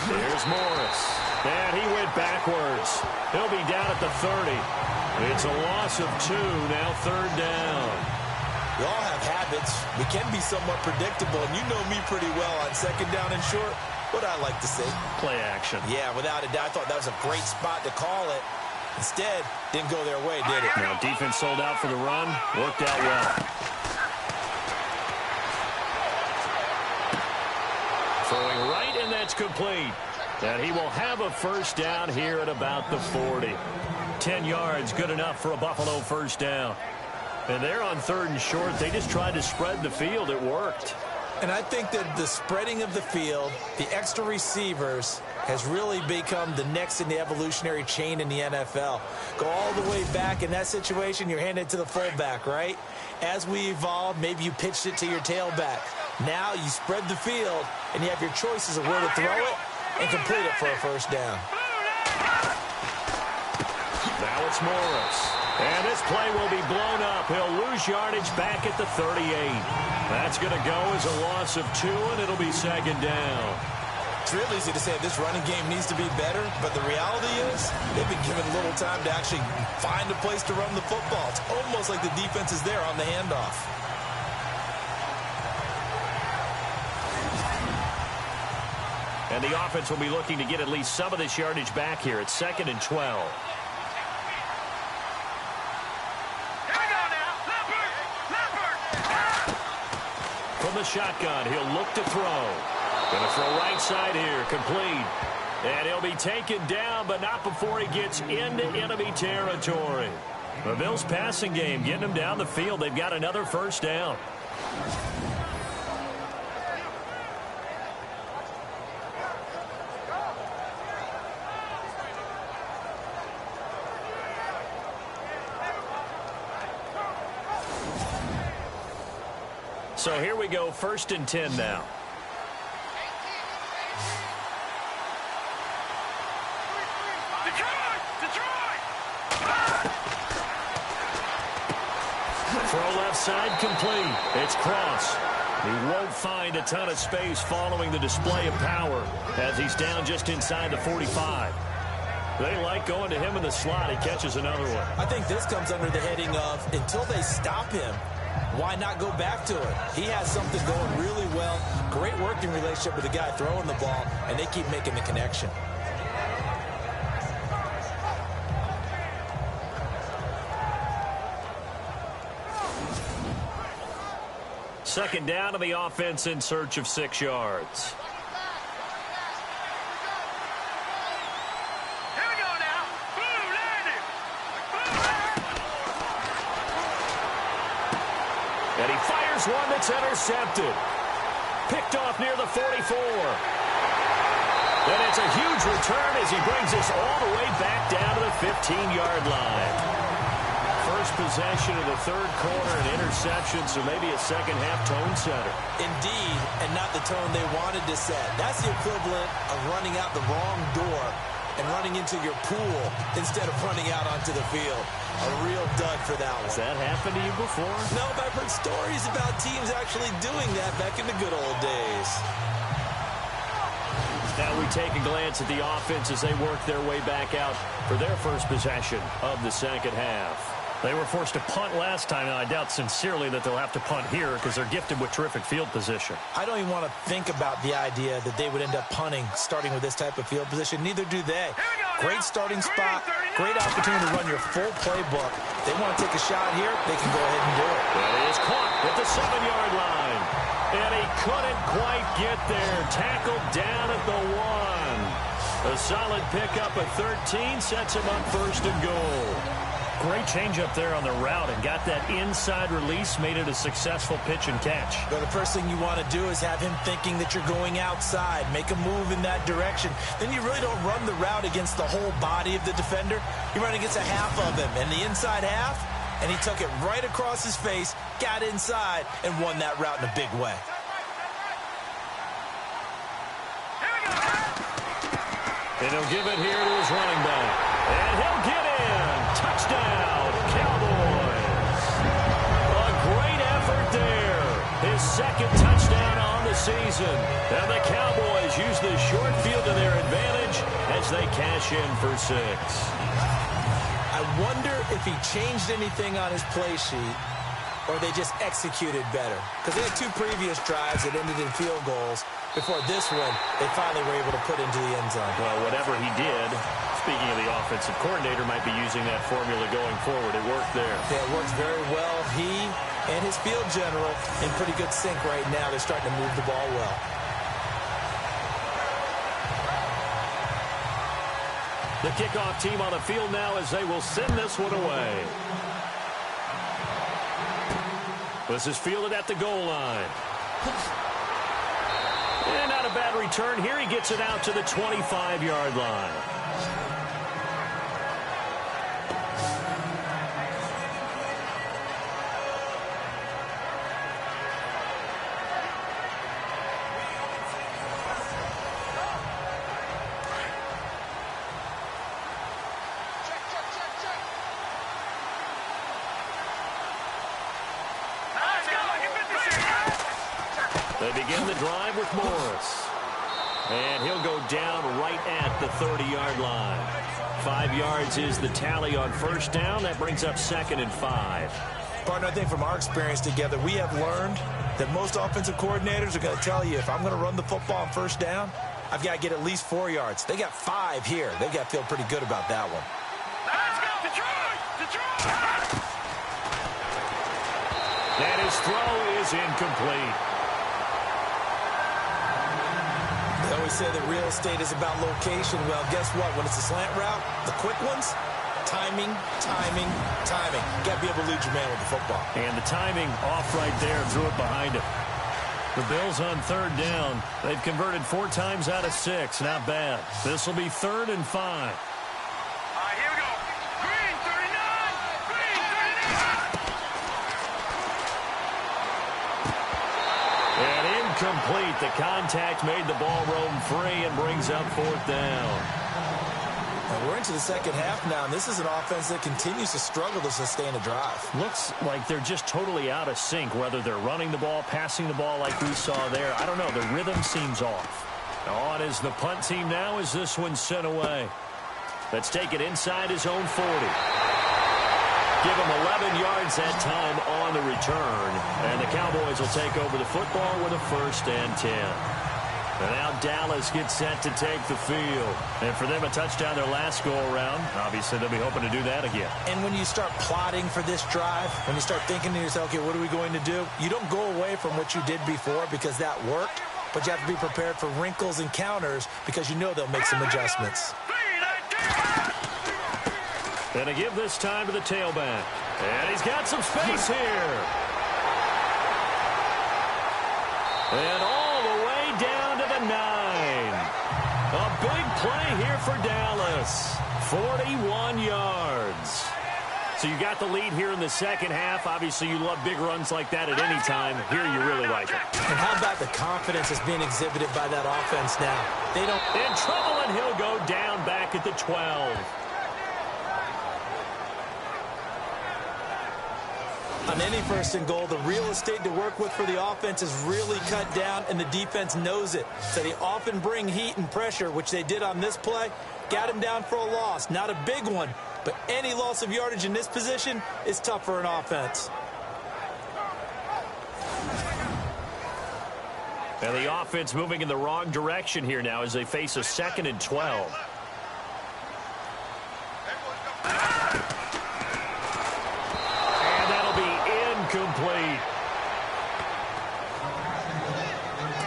There's Morris. And he went backwards. He'll be down at the 30. It's a loss of 2, now 3rd down. We all have habits. We can be somewhat predictable, and you know me pretty well on 2nd down and short. What I like to say. Play action. Yeah, without a doubt. I thought that was a great spot to call it. Instead, didn't go their way, did it? Now defense sold out for the run. Worked out well. Throwing right, and that's complete. And he will have a 1st down here at about the 40. 10 yards, good enough for a Buffalo 1st down. And they're on 3rd and short. They just tried to spread the field. It worked. And I think that the spreading of the field, the extra receivers, has really become the next in the evolutionary chain in the NFL. Go all the way back in that situation, you're handed to the fullback, right? As we evolved, maybe you pitched it to your tailback. Now you spread the field, and you have your choices of where to throw it and complete it for a 1st down. Now it's Morris. And this play will be blown up. He'll lose yardage back at the 38. That's going to go as a loss of 2, and it'll be 2nd down. It's real easy to say this running game needs to be better, but the reality is they've been given little time to actually find a place to run the football. It's almost like the defense is there on the handoff. And the offense will be looking to get at least some of this yardage back here. It's 2nd and 12. From the shotgun, he'll look to throw. Going to throw right side here, complete. And he'll be taken down, but not before he gets into enemy territory. The Bills' passing game getting them down the field. They've got another 1st down. So here we go, 1st and 10 now. Throw left side, complete. It's Cross. He won't find a ton of space following the display of power as he's down just inside the 45. They like going to him in the slot. He catches another one. I think this comes under the heading of until they stop him, why not go back to it? He has something going really well. Great working relationship with the guy throwing the ball, and they keep making the connection. Second down, and the offense in search of 6 yards. Here we go now. Boom, landed. And he fires one that's intercepted. Picked off near the 44. And it's a huge return as he brings us all the way back down to the 15-yard line. First possession of the third quarter, an interception, so maybe a second-half tone setter. Indeed, and not the tone they wanted to set. That's the equivalent of running out the wrong door and running into your pool instead of running out onto the field. A real dud for that one. Has that happened to you before? No, but I've heard stories about teams actually doing that back in the good old days. Now we take a glance at the offense as they work their way back out for their first possession of the second half. They were forced to punt last time, and I doubt sincerely that they'll have to punt here because they're gifted with terrific field position. I don't even want to think about the idea that they would end up punting starting with this type of field position. Neither do they. Great starting spot, great opportunity to run your full playbook. They want to take a shot here, they can go ahead and do it. That is caught at the 7-yard line. And he couldn't quite get there. Tackled down at the 1. A solid pickup of 13 sets him up first and goal. Great change up there on the route and got that inside release, made it a successful pitch and catch. But the first thing you want to do is have him thinking that you're going outside, make a move in that direction. Then you really don't run the route against the whole body of the defender. You run against a half of him, and the inside half, and he took it right across his face, got inside, and won that route in a big way. And he'll give it here to his running back. And he'll get in. Touchdown, Cowboys. A great effort there. His second touchdown on the season. And the Cowboys use the short field to their advantage as they cash in for 6. I wonder if he changed anything on his play sheet or they just executed better. Because they had 2 previous drives that ended in field goals. Before this one, they finally were able to put into the end zone. Well, whatever he did, speaking of the offensive coordinator, might be using that formula going forward. It worked there. Yeah, it works very well. He and his field general in pretty good sync right now. They're starting to move the ball well. The kickoff team on the field now as they will send this one away. This is fielded at the goal line. And not a bad return here. He gets it out to the 25-yard line. They begin the drive with Morris. And he'll go down right at the 30-yard line. 5 yards is the tally on first down. That brings up 2nd and 5. Partner, I think from our experience together, we have learned that most offensive coordinators are going to tell you, if I'm going to run the football on first down, I've got to get at least 4 yards. They got 5 here. They've got to feel pretty good about that one. Let's go, Detroit! Detroit! And his throw is incomplete. They always say that real estate is about location. Well, guess what? When it's a slant route, the quick ones, timing, timing, timing. Got to be able to lead your man with the football. And the timing off right there, threw it behind him. The Bills on 3rd down. They've converted 4 times out of 6. Not bad. This will be 3rd and 5. All right, here we go. Green 39! Green 39! And incomplete. The contact made the ball roam free and brings up 4th down. And we're into the second half now, and this is an offense that continues to struggle to sustain a drive. Looks like they're just totally out of sync, whether they're running the ball, passing the ball like we saw there. I don't know. The rhythm seems off. On is the punt team now as this one's sent away. Let's take it inside his own 40. Give him 11 yards that time on the return. And the Cowboys will take over the football with a 1st and 10. And now Dallas gets set to take the field. And for them, a touchdown their last go-around. Obviously, they'll be hoping to do that again. And when you start plotting for this drive, when you start thinking to yourself, okay, what are we going to do? You don't go away from what you did before because that worked. But you have to be prepared for wrinkles and counters because you know they'll make some adjustments. And to give this time to the tailback. And he's got some space here. And all the way down to the 9. A big play here for Dallas. 41 yards. So you got the lead here in the second half. Obviously, you love big runs like that at any time. Here, you really like it. And how about the confidence that's being exhibited by that offense now? They don't... In trouble, and he'll go down back at the 12. On any 1st and goal, the real estate to work with for the offense is really cut down, and the defense knows it. So they often bring heat and pressure, which they did on this play. Got him down for a loss. Not a big one, but any loss of yardage in this position is tough for an offense. And the offense moving in the wrong direction here now as they face a 2nd and 12. Complete.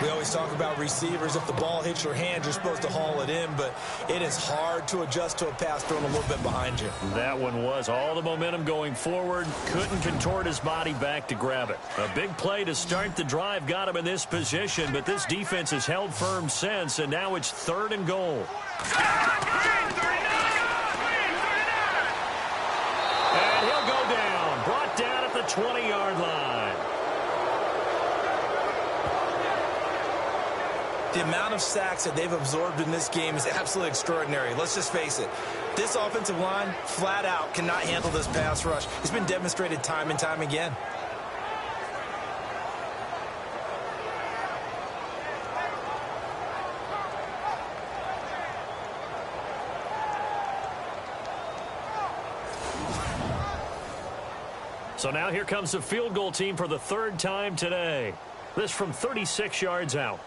We always talk about receivers. If the ball hits your hand, you're supposed to haul it in, but it is hard to adjust to a pass thrown a little bit behind you. That one was all the momentum going forward. Couldn't contort his body back to grab it. A big play to start the drive got him in this position, but this defense has held firm since, and now it's 3rd and goal. And he'll go down. Brought down at the 20-yard line. The amount of sacks that they've absorbed in this game is absolutely extraordinary. Let's just face it. This offensive line, flat out, cannot handle this pass rush. It's been demonstrated time and time again. So now here comes the field goal team for the 3rd time today. This from 36 yards out.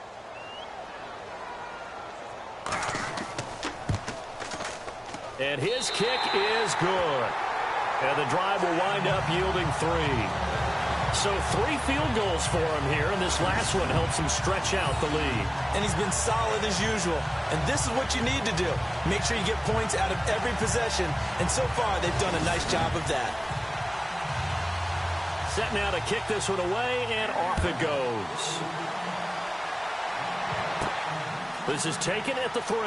And his kick is good. And the drive will wind up yielding 3. So 3 field goals for him here, and this last one helps him stretch out the lead. And he's been solid as usual. And this is what you need to do. Make sure you get points out of every possession. And so far, they've done a nice job of that. Set now to kick this one away, and off it goes. This is taken at the 3.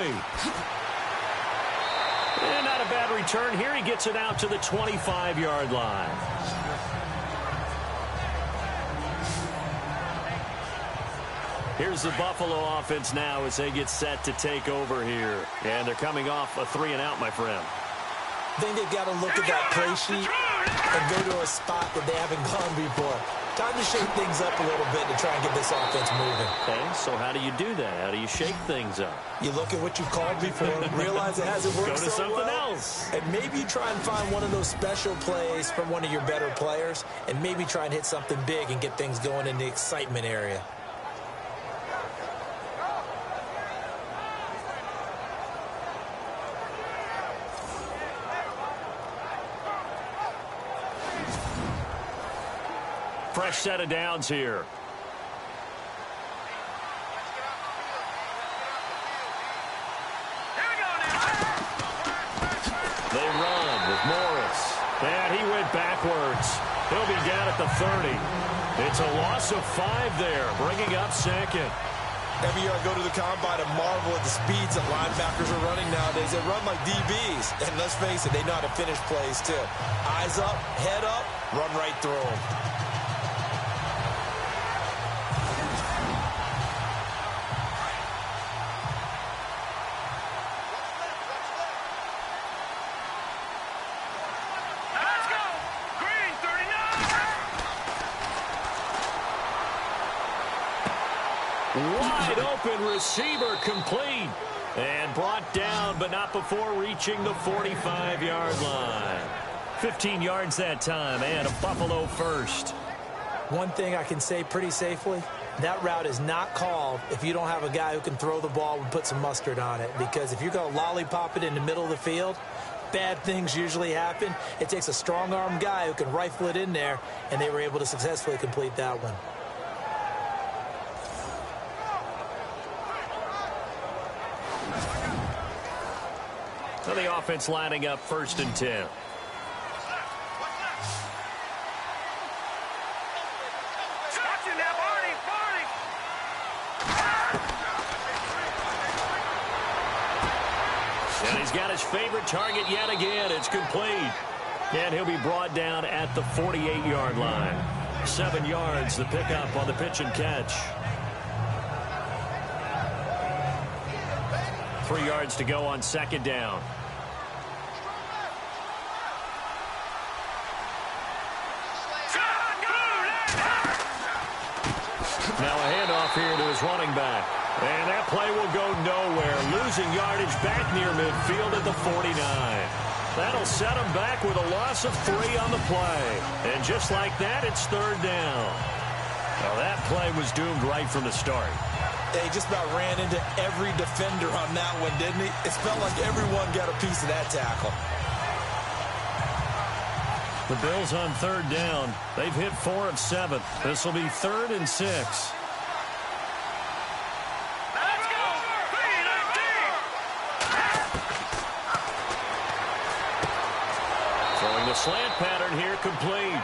And not a bad return here. He gets it out to the 25-yard line. Here's the Buffalo offense now as they get set to take over here. And they're coming off a 3-and-out, my friend. I think they've got to look at that play sheet and go to a spot that they haven't gone before. Time to shake things up a little bit to try and get this offense moving. Okay, so how do you do that? How do you shake things up? You look at what you've called before, realize it hasn't worked so so something well, else. and maybe you try and find one of those special plays from one of your better players, and maybe try and hit something big and get things going in the excitement area. Fresh set of downs here. They run with Morris. And he went backwards. He'll be down at the 30. It's a loss of 5 there, bringing up 2nd. Every year I go to the combine and marvel at the speeds that linebackers are running nowadays. They run like DBs. And let's face it, they know how to finish plays too. Eyes up, head up, run right through them. Wide open receiver complete. And brought down, but not before reaching the 45-yard line. 15 yards that time, and a Buffalo first. One thing I can say pretty safely, that route is not called if you don't have a guy who can throw the ball and put some mustard on it. Because if you're going to lollipop it in the middle of the field, bad things usually happen. It takes a strong-arm guy who can rifle it in there, and they were able to successfully complete that one. So the offense lining up 1st and 10. And he's got his favorite target yet again. It's complete. And he'll be brought down at the 48-yard line. 7 yards, the pickup on the pitch and catch. 3 yards to go on 2nd down. Now a handoff here to his running back. And that play will go nowhere. Losing yardage back near midfield at the 49. That'll set him back with a loss of 3 on the play. And just like that, it's 3rd down. Now that play was doomed right from the start. He just about ran into every defender on that one, didn't he? It felt like everyone got a piece of that tackle. The Bills on 3rd down. They've hit 4 of 7. This will be 3rd and 6. Let's go! 3-19! Throwing the slant pattern here, complete.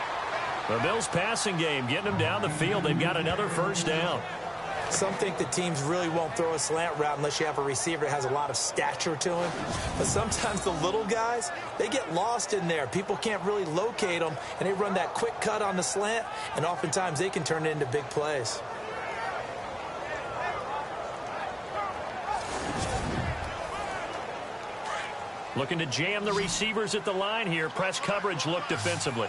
The Bills passing game, getting them down the field. They've got another 1st down. Some think the teams really won't throw a slant route unless you have a receiver that has a lot of stature to him. But sometimes the little guys, they get lost in there. People can't really locate them, and they run that quick cut on the slant, and oftentimes they can turn it into big plays. Looking to jam the receivers at the line here. Press coverage look defensively.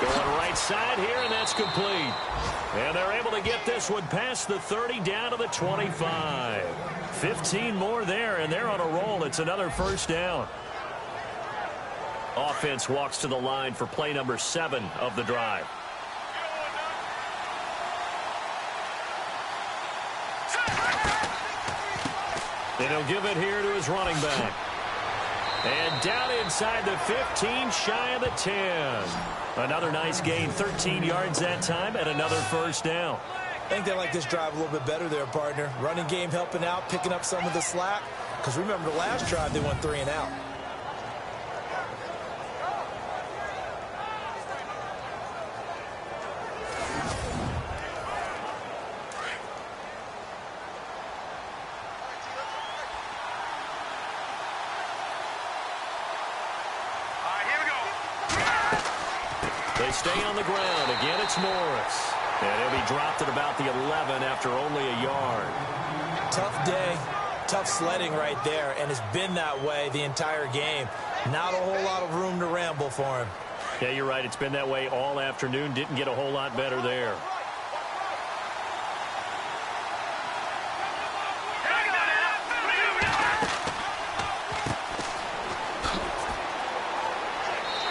Going right side here, and that's complete. And they're able to get this one past the 30 down to the 25. 15 more there, and they're on a roll. It's another 1st down. Offense walks to the line for play number 7 of the drive. And he'll give it here to his running back. And down inside the 15, shy of the 10. Another nice gain, 13 yards that time, and another 1st down. I think they like this drive a little bit better there, partner. Running game helping out, picking up some of the slack. Because remember, the last drive, they went 3 and out. They stay on the ground. Again, it's Morris. And he'll be dropped at about the 11 after only a yard. Tough day, tough sledding right there, and it's been that way the entire game. Not a whole lot of room to ramble for him. Yeah, you're right. It's been that way all afternoon. Didn't get a whole lot better there.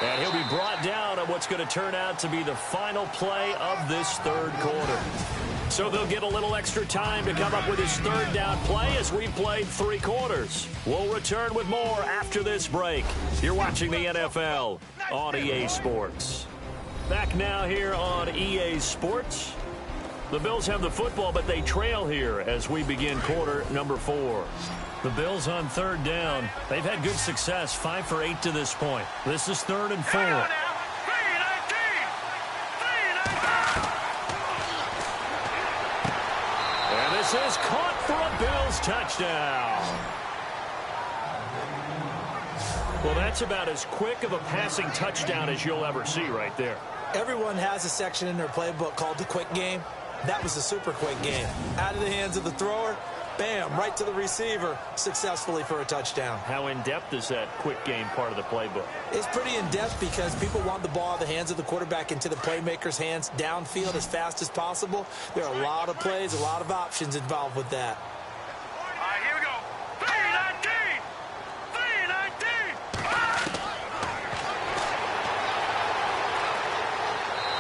And he'll be brought down on what's going to turn out to be the final play of this 3rd quarter. So they'll get a little extra time to come up with his 3rd down play as we played 3 quarters. We'll return with more after this break. You're watching the NFL on EA Sports. Back now here on EA Sports. The Bills have the football, but they trail here as we begin quarter number 4. The Bills on 3rd down. They've had good success, 5 for 8 to this point. This is 3rd and 4. And this is caught for a Bills touchdown. Well, that's about as quick of a passing touchdown as you'll ever see right there. Everyone has a section in their playbook called the quick game. That was the super quick game. Out of the hands of the thrower, bam, right to the receiver, successfully for a touchdown. How in-depth is that quick game part of the playbook? It's pretty in-depth because people want the ball out of the hands of the quarterback into the playmaker's hands downfield as fast as possible. There are a lot of plays, a lot of options involved with that. All right, here we go. 319! 319!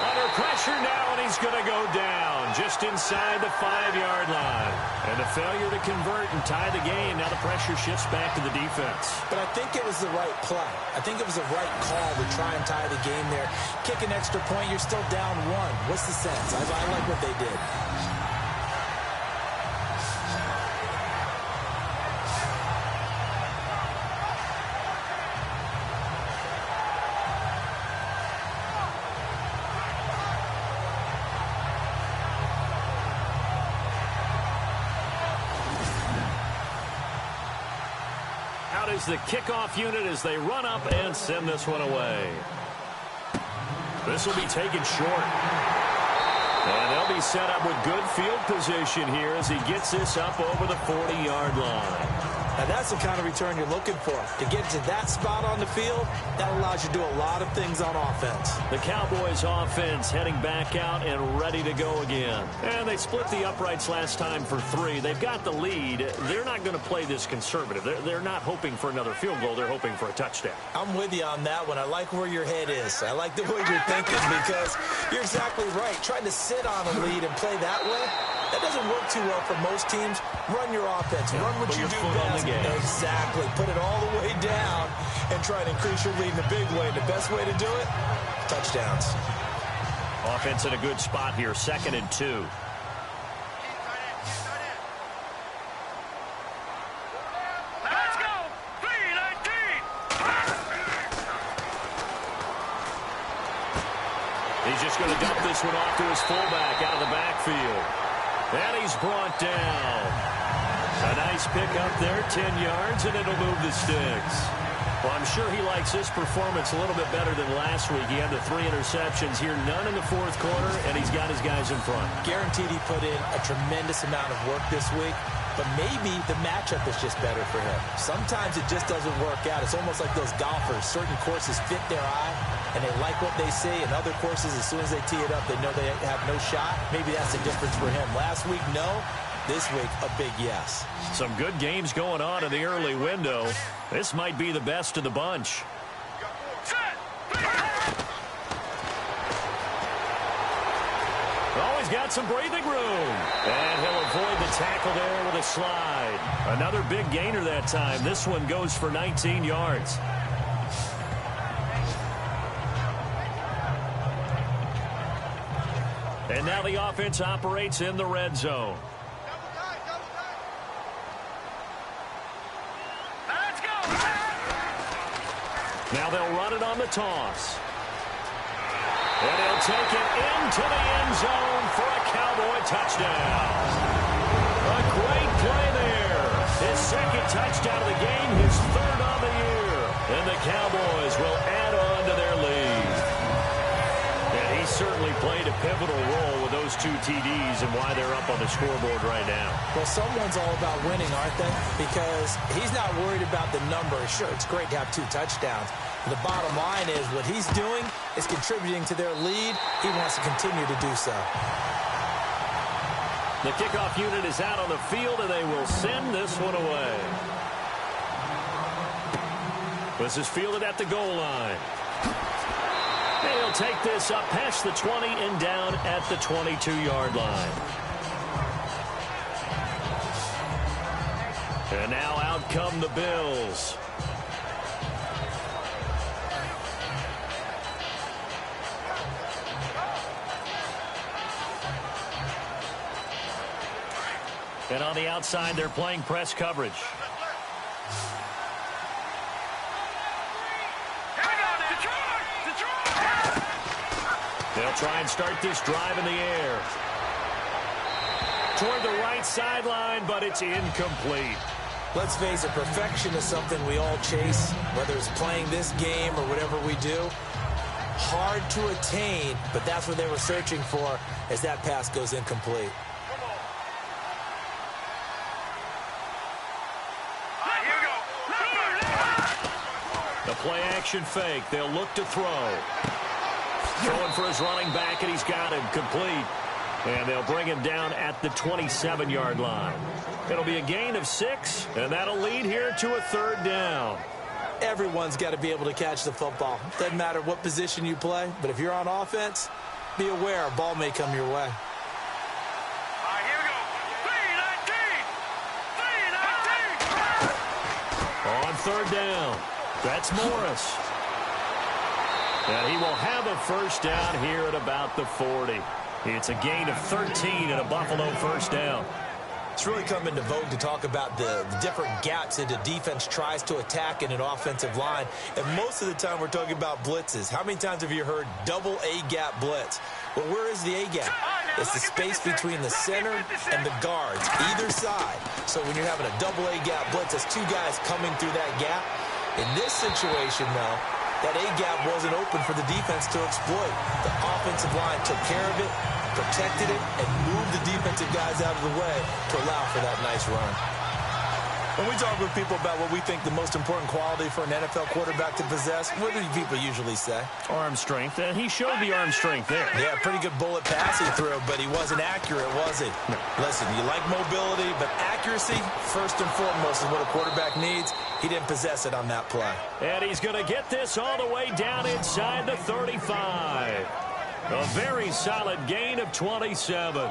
Under pressure now, and he's going to go down just inside the 5-yard line. And a failure to convert and tie the game. Now the pressure shifts back to the defense. But I think it was the right play. I think it was the right call to try and tie the game there. Kick an extra point, you're still down 1. What's the sense? I like what they did. Is the kickoff unit as they run up and send this one away. This will be taken short. And they'll be set up with good field position here as he gets this up over the 40-yard line. Now that's the kind of return you're looking for. To get to that spot on the field, that allows you to do a lot of things on offense. The Cowboys offense heading back out and ready to go again. And they split the uprights last time for 3. They've got the lead. They're not going to play this conservative. They're not hoping for another field goal. They're hoping for a touchdown. I'm with you on that one. I like where your head is. I like the way you're thinking because you're exactly right. Trying to sit on a lead and play that way, that doesn't work too well for most teams. Run your offense. Run what you do best. Exactly. Put it all the way down and try and increase your lead in a big way. The best way to do it, touchdowns. Offense in a good spot here, 2nd and 2. Let's go! 319! He's just going to dump this one off to his fullback out of the backfield. And he's brought down. A nice pick up there, 10 yards, and it'll move the sticks. Well, I'm sure he likes his performance a little bit better than last week. He had the 3 interceptions here, none in the 4th quarter, and he's got his guys in front. Guaranteed he put in a tremendous amount of work this week, but maybe the matchup is just better for him. Sometimes it just doesn't work out. It's almost like those golfers. Certain courses fit their eye, and they like what they see, and other courses, as soon as they tee it up, they know they have no shot. Maybe that's the difference for him. Last week, no. This week, a big yes. Some good games going on in the early window. This might be the best of the bunch. Always got some breathing room. And he'll avoid the tackle there with a slide. Another big gainer that time. This one goes for 19 yards. And now the offense operates in the red zone. Now they'll run it on the toss. And he'll take it into the end zone for a Cowboy touchdown. A great play there. His 2nd touchdown of the game, his 3rd on the year. And the Cowboys will add on to their lead. And he certainly played a pivotal role with those 2 TDs and why they're up on the scoreboard right now. Well, someone's all about winning, aren't they? Because he's not worried about the number. Sure, it's great to have 2 touchdowns. The bottom line is what he's doing is contributing to their lead. He wants to continue to do so. The kickoff unit is out on the field, and they will send this one away. This is fielded at the goal line. He'll take this up past the 20 and down at the 22-yard line. And now out come the Bills. And on the outside, they're playing press coverage. They'll try and start this drive in the air. Toward the right sideline, but it's incomplete. Let's face it, perfection is something we all chase, whether it's playing this game or whatever we do. Hard to attain, but that's what they were searching for as that pass goes incomplete. Play action fake. They'll look to throw. Throwing for his running back, and he's got him complete. And they'll bring him down at the 27-yard line. It'll be a gain of 6, and that'll lead here to a 3rd down. Everyone's got to be able to catch the football. Doesn't matter what position you play, but if you're on offense, be aware a ball may come your way. Here we go. 3-19. On 3rd down, that's Morris. And he will have a 1st down here at about the 40. It's a gain of 13 and a Buffalo 1st down. It's really come into vogue to talk about the different gaps that a defense tries to attack in an offensive line. And most of the time we're talking about blitzes. How many times have you heard double A-gap blitz? Well, where is the A-gap? It's the space between the center and the guards, either side. So when you're having a double A-gap blitz, that's 2 guys coming through that gap. In this situation, though, that A-gap wasn't open for the defense to exploit. The offensive line took care of it, protected it, and moved the defensive guys out of the way to allow for that nice run. When we talk with people about what we think the most important quality for an NFL quarterback to possess, what do people usually say? Arm strength, and he showed the arm strength there. Yeah, pretty good bullet pass he threw, but he wasn't accurate, was he? No. Listen, you like mobility, but accuracy, first and foremost, is what a quarterback needs. He didn't possess it on that play. And he's going to get this all the way down inside the 35. A very solid gain of 27.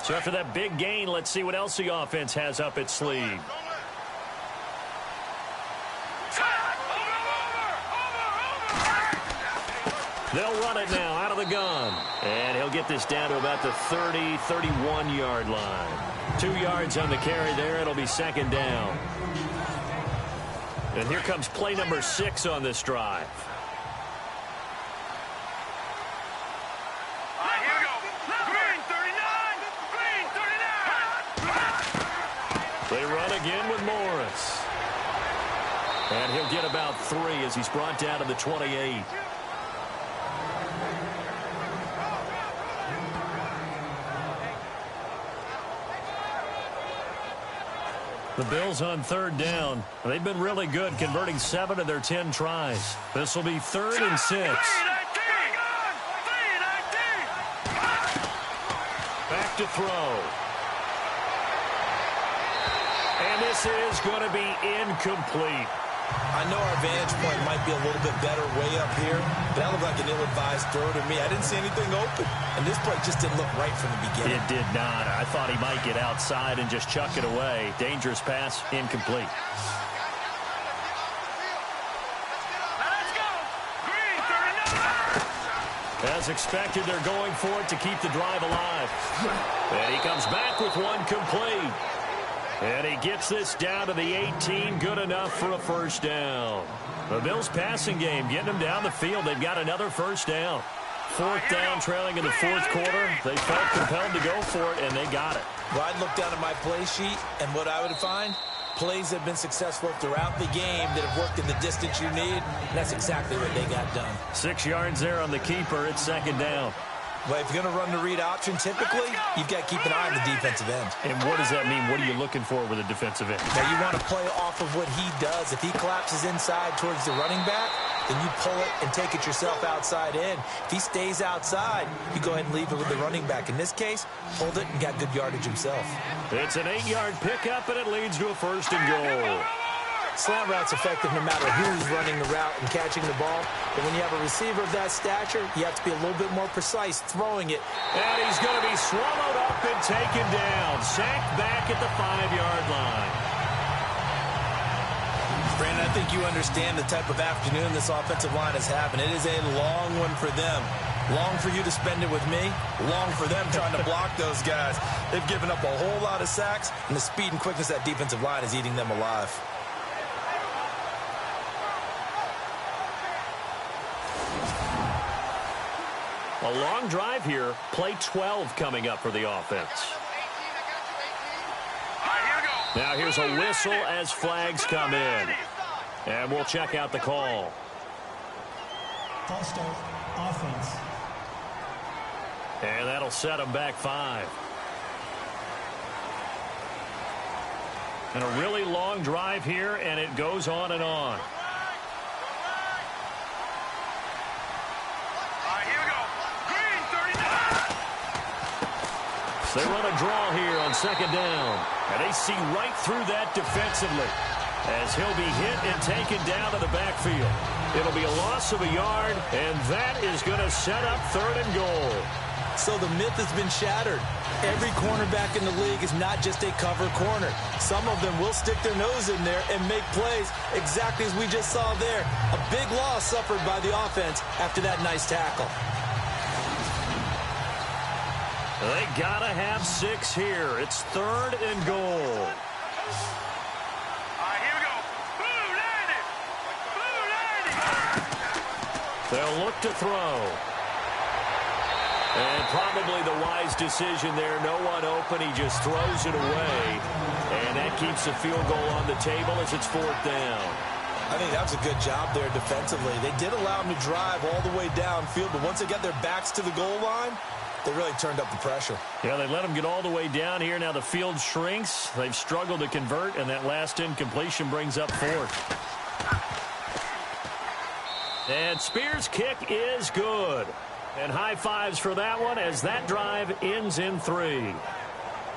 So after that big gain, let's see what else the offense has up its sleeve. They'll run it now out of the gun. And he'll get this down to about the 30, 31-yard line. 2 yards on the carry there. It'll be 2nd down. And here comes play number 6 on this drive. They run again with Morris. And he'll get about 3 as he's brought down to the 28. The Bills on 3rd down. They've been really good, converting 7 of their 10 tries. This will be 3rd and 6. Back to throw. And this is going to be incomplete. I know our vantage point might be a little bit better way up here, but that looked like an ill-advised throw to me. I didn't see anything open, and this play just didn't look right from the beginning. It did not. I thought he might get outside and just chuck it away. Dangerous pass, incomplete. Let's go. Green, 39. As expected, they're going for it to keep the drive alive. And he comes back with one complete. And he gets this down to the 18, good enough for a 1st down. The Bills passing game, getting them down the field. They've got another 1st down. 4th down, trailing in the 4th quarter. They felt compelled to go for it, and they got it. Well, I'd look down at my play sheet, and what I would find, plays have been successful throughout the game that have worked in the distance you need, and that's exactly what they got done. 6 yards there on the keeper. It's 2nd down. Well, if you're going to run the read option, typically, you've got to keep an eye on the defensive end. And what does that mean? What are you looking for with a defensive end? Now, you want to play off of what he does. If he collapses inside towards the running back, then you pull it and take it yourself outside in. If he stays outside, you go ahead and leave it with the running back. In this case, pulled it and got good yardage himself. It's an 8-yard pickup, and it leads to a 1st and goal. Slant route's effective no matter who's running the route and catching the ball. But when you have a receiver of that stature, you have to be a little bit more precise throwing it. And he's going to be swallowed up and taken down. Sacked back at the 5-yard line. Brandon, I think you understand the type of afternoon this offensive line is having. It is a long one for them. Long for you to spend it with me. Long for them trying to block those guys. They've given up a whole lot of sacks, and the speed and quickness of that defensive line is eating them alive. A long drive here. Play 12 coming up for the offense. Here we go. Now here's a whistle as flags come in. And we'll check out the call. False start, offense. And that'll set them back 5. And a really long drive here, and it goes on and on. Here we go. Green, 39. They run a draw here on 2nd down. And they see right through that defensively as he'll be hit and taken down to the backfield. It'll be a loss of a yard, and that is going to set up 3rd and goal. So the myth has been shattered. Every cornerback in the league is not just a cover corner. Some of them will stick their nose in there and make plays exactly as we just saw there. A big loss suffered by the offense after that nice tackle. They got to have 6 here. It's 3rd and goal. Here we go. Blue landed. Blue landed. They'll look to throw. And probably the wise decision there. No one open. He just throws it away. And that keeps the field goal on the table as it's 4th down. I think that was a good job there defensively. They did allow him to drive all the way downfield, but once they got their backs to the goal line, they really turned up the pressure. Yeah, they let them get all the way down here. Now the field shrinks. They've struggled to convert, and that last incompletion brings up 4th. And Spears' kick is good. And high fives for that one as that drive ends in 3.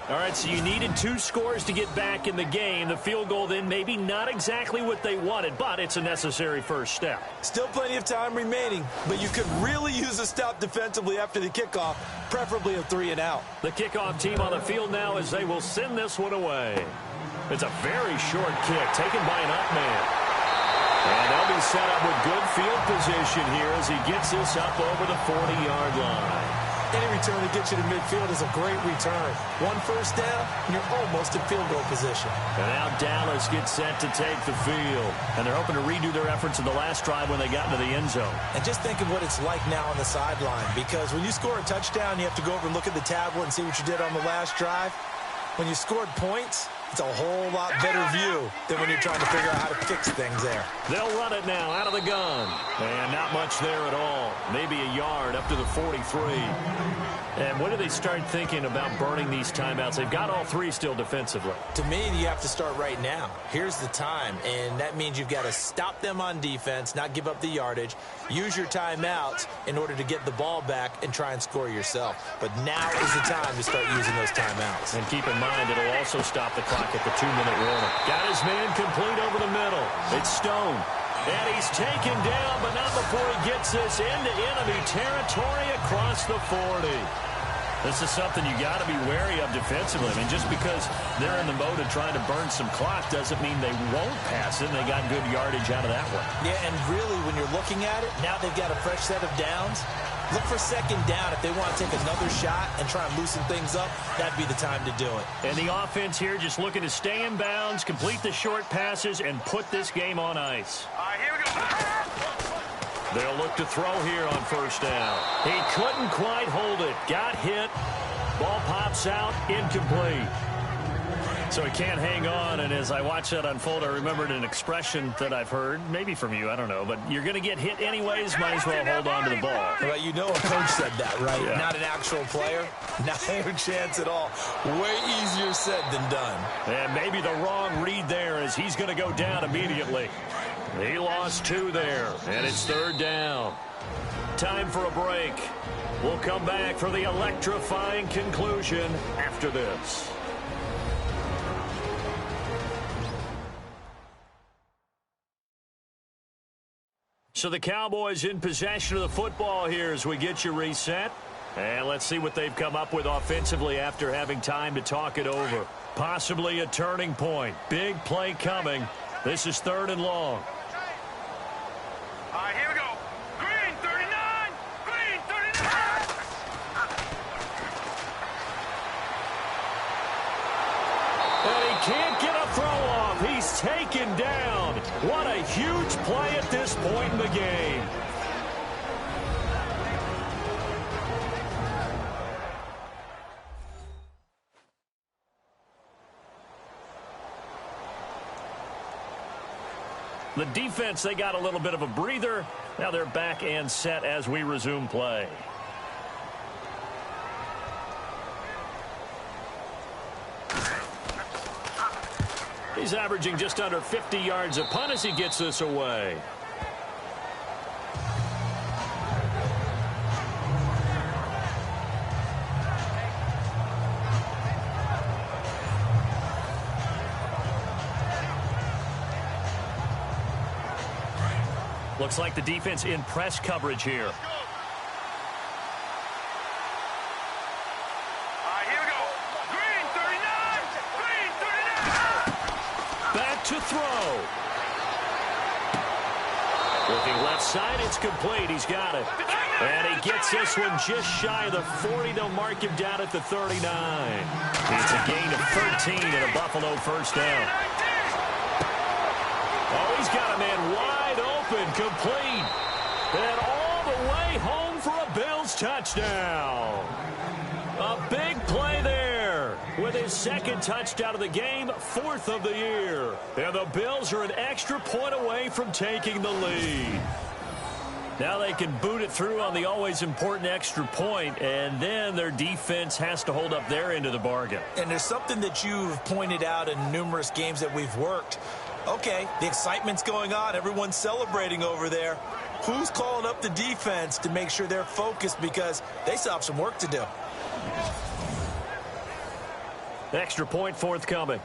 All right, so you needed 2 scores to get back in the game. The field goal then maybe not exactly what they wanted, but it's a necessary first step. Still plenty of time remaining, but you could really use a stop defensively after the kickoff, preferably a 3 and out. The kickoff team on the field now as they will send this one away. It's a very short kick taken by an up man. And they'll be set up with good field position here as he gets this up over the 40-yard line. Any return that gets you to midfield is a great return. 1 first down, and you're almost in field goal position. And now Dallas gets set to take the field. And they're hoping to redo their efforts in the last drive when they got into the end zone. And just think of what it's like now on the sideline, because when you score a touchdown, you have to go over and look at the tablet and see what you did on the last drive. When you scored points, it's a whole lot better view than when you're trying to figure out how to fix things there. They'll run it now out of the gun. And not much there at all. Maybe a yard up to the 43. And when do they start thinking about burning these timeouts? They've got all 3 still defensively. To me, you have to start right now. Here's the time, and that means you've got to stop them on defense, not give up the yardage, use your timeouts in order to get the ball back and try and score yourself. But now is the time to start using those timeouts. And keep in mind, it'll also stop the clock at the 2-minute warning. Got his man complete over the middle. It's Stone. And he's taken down, but not before he gets this into enemy territory across the 40. This is something you got to be wary of defensively. I mean, just because they're in the mode of trying to burn some clock doesn't mean they won't pass it. They got good yardage out of that one. Yeah, and really, when you're looking at it, now they've got a fresh set of downs. Look for 2nd down. If they want to take another shot and try and loosen things up, that'd be the time to do it. And the offense here just looking to stay in bounds, complete the short passes, and put this game on ice. Here we go. They'll look to throw here on 1st down. He couldn't quite hold it. Got hit. Ball pops out. Incomplete. So he can't hang on, and as I watch that unfold, I remembered an expression that I've heard, maybe from you, I don't know, but you're going to get hit anyways, might as well hold on to the ball. Well, you know a coach said that, right? Yeah. Not an actual player. Not a chance at all. Way easier said than done. And maybe the wrong read there as he's going to go down immediately. He lost 2 there, and it's 3rd down. Time for a break. We'll come back for the electrifying conclusion after this. So the Cowboys in possession of the football here as we get you reset. And let's see what they've come up with offensively after having time to talk it over. Possibly a turning point. Big play coming. This is 3rd and long. Here we go. Green, 39. Green, 39. And he can't get a throw off. He's taken down. What a huge play at this point in the game. The defense, they got a little bit of a breather. Now they're back and set as we resume play. He's averaging just under 50 yards a punt as he gets this away. Looks like the defense in press coverage here. Here we go. Green 39. Green 39. Back to throw. Looking left side, it's complete. He's got it. And he gets this one just shy of the 40. They'll mark him down at the 39. It's a gain of 13 and a Buffalo first down. Oh, he's got a man wide open, complete. And all the way home for a Bills touchdown. A big play there with his second touchdown of the game, fourth of the year. And the Bills are an extra point away from taking the lead. Now they can boot it through on the always important extra point, and then their defense has to hold up their end of the bargain. And there's something that you've pointed out in numerous games that we've worked. Okay, the excitement's going on. Everyone's celebrating over there. Who's calling up the defense to make sure they're focused, because they still have some work to do. Extra point forthcoming.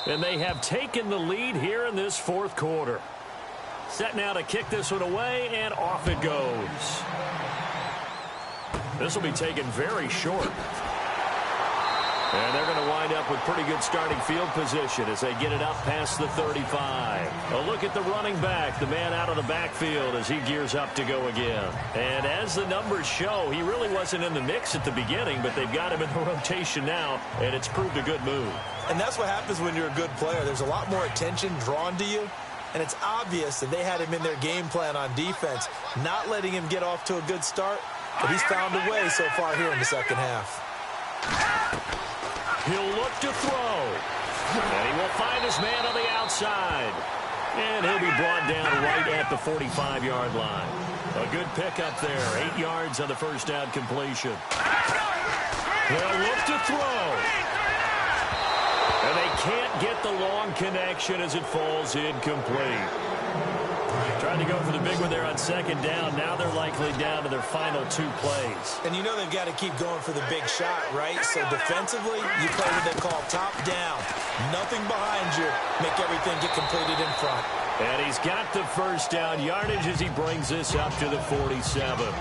And they have taken the lead here in this fourth quarter. Set now to kick this one away, and off it goes. This will be taken very short. And they're going to wind up with pretty good starting field position as they get it up past the 35. A look at the running back, the man out of the backfield as he gears up to go again. And as the numbers show, he really wasn't in the mix at the beginning, but they've got him in the rotation now, and it's proved a good move. And that's what happens when you're a good player. There's a lot more attention drawn to you, and it's obvious that they had him in their game plan on defense, not letting him get off to a good start, but he's found a way so far here in the second half. He'll look to throw. And he will find his man on the outside. And he'll be brought down right at the 45-yard line. A good pickup there. 8 yards on the first down completion. They'll look to throw. And they can't get the long connection as it falls incomplete. Trying to go for the big one there on second down. Now they're likely down to their final 2 plays. And you know they've got to keep going for the big shot, right? So defensively, you play what they call top down. Nothing behind you. Make everything get completed in front. And he's got the first down yardage as he brings this up to the 47.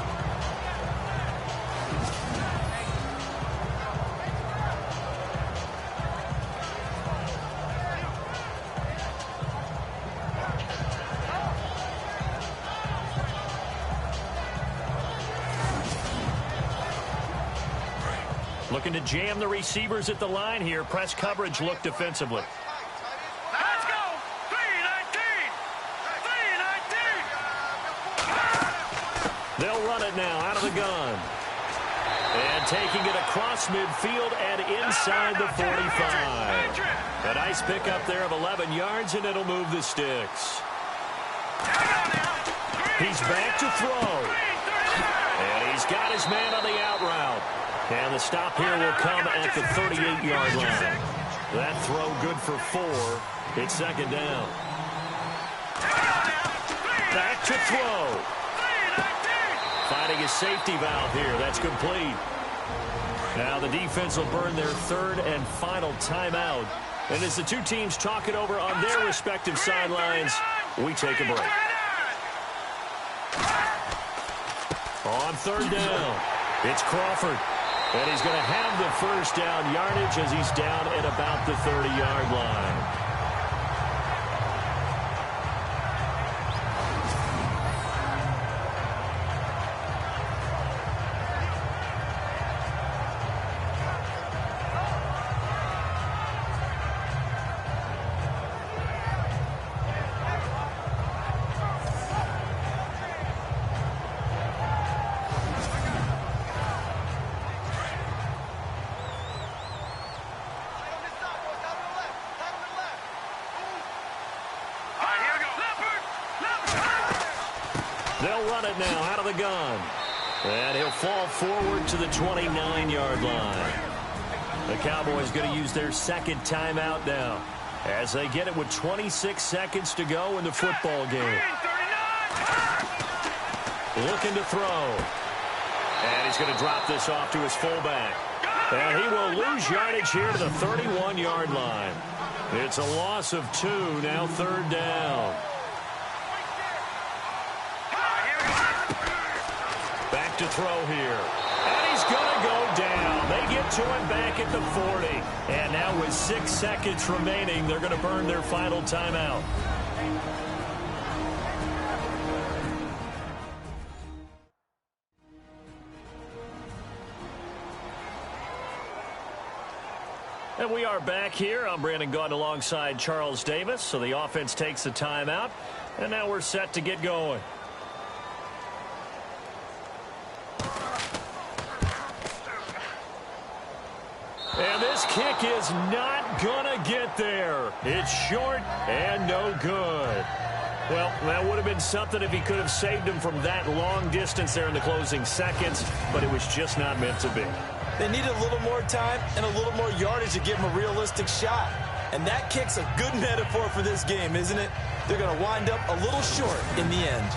Looking to jam the receivers at the line here. Press coverage look defensively. Let's go. 319. 319. They'll run it now out of the gun. And taking it across midfield and inside the 45. A nice pickup there of 11 yards, and it'll move the sticks. He's back to throw. And he's got his man on the out route. And the stop here will come at the 38-yard line. That throw good for 4. It's second down. Back to throw. Finding his safety valve here. That's complete. Now the defense will burn their third and final timeout. And as the two teams talk it over on their respective sidelines, we take a break. On third down, it's Crawford. And he's going to have the first down yardage as he's down at about the 30-yard line. They'll run it now out of the gun. And he'll fall forward to the 29-yard line. The Cowboys going to use their second timeout now as they get it with 26 seconds to go in the football game. Looking to throw. And he's going to drop this off to his fullback. And he will lose yardage here to the 31-yard line. It's a loss of 2, now 3rd down. Back to throw here. And he's going to go down. They get to him back at the 40. And now with 6 seconds remaining, they're going to burn their final timeout. And we are back here. I'm Brandon Gaudin alongside Charles Davis. So the offense takes the timeout. And now we're set to get going. And this kick is not going to get there. It's short and no good. Well, that would have been something if he could have saved him from that long distance there in the closing seconds. But it was just not meant to be. They need a little more time and a little more yardage to give him a realistic shot. And that kick's a good metaphor for this game, isn't it? They're going to wind up a little short in the end.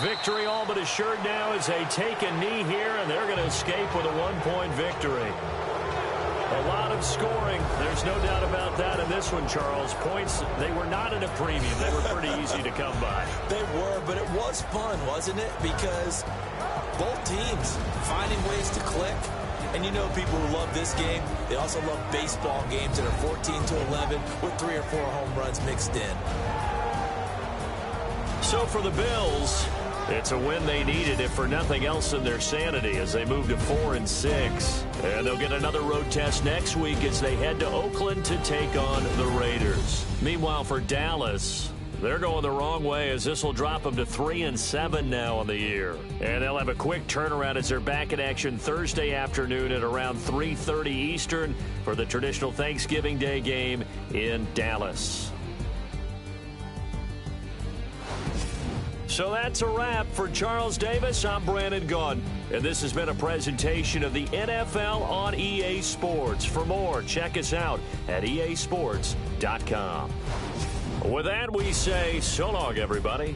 Victory all but assured now as they take a knee here, and they're going to escape with a 1-point victory. A lot of scoring. There's no doubt about that in this one, Charles. Points, they were not at a premium. They were pretty easy to come by. They were, but it was fun, wasn't it? Because both teams finding ways to click. And you know people who love this game, they also love baseball games that are 14-11 with 3 or 4 home runs mixed in. So for the Bills, it's a win they needed, if for nothing else than their sanity, as they move to 4-6. And they'll get another road test next week as they head to Oakland to take on the Raiders. Meanwhile, for Dallas, they're going the wrong way as this will drop them to 3-7 now on the year. And they'll have a quick turnaround as they're back in action Thursday afternoon at around 3:30 Eastern for the traditional Thanksgiving Day game in Dallas. So that's a wrap. For Charles Davis, I'm Brandon Gaudin. And this has been a presentation of the NFL on EA Sports. For more, check us out at easports.com. With that, we say so long, everybody.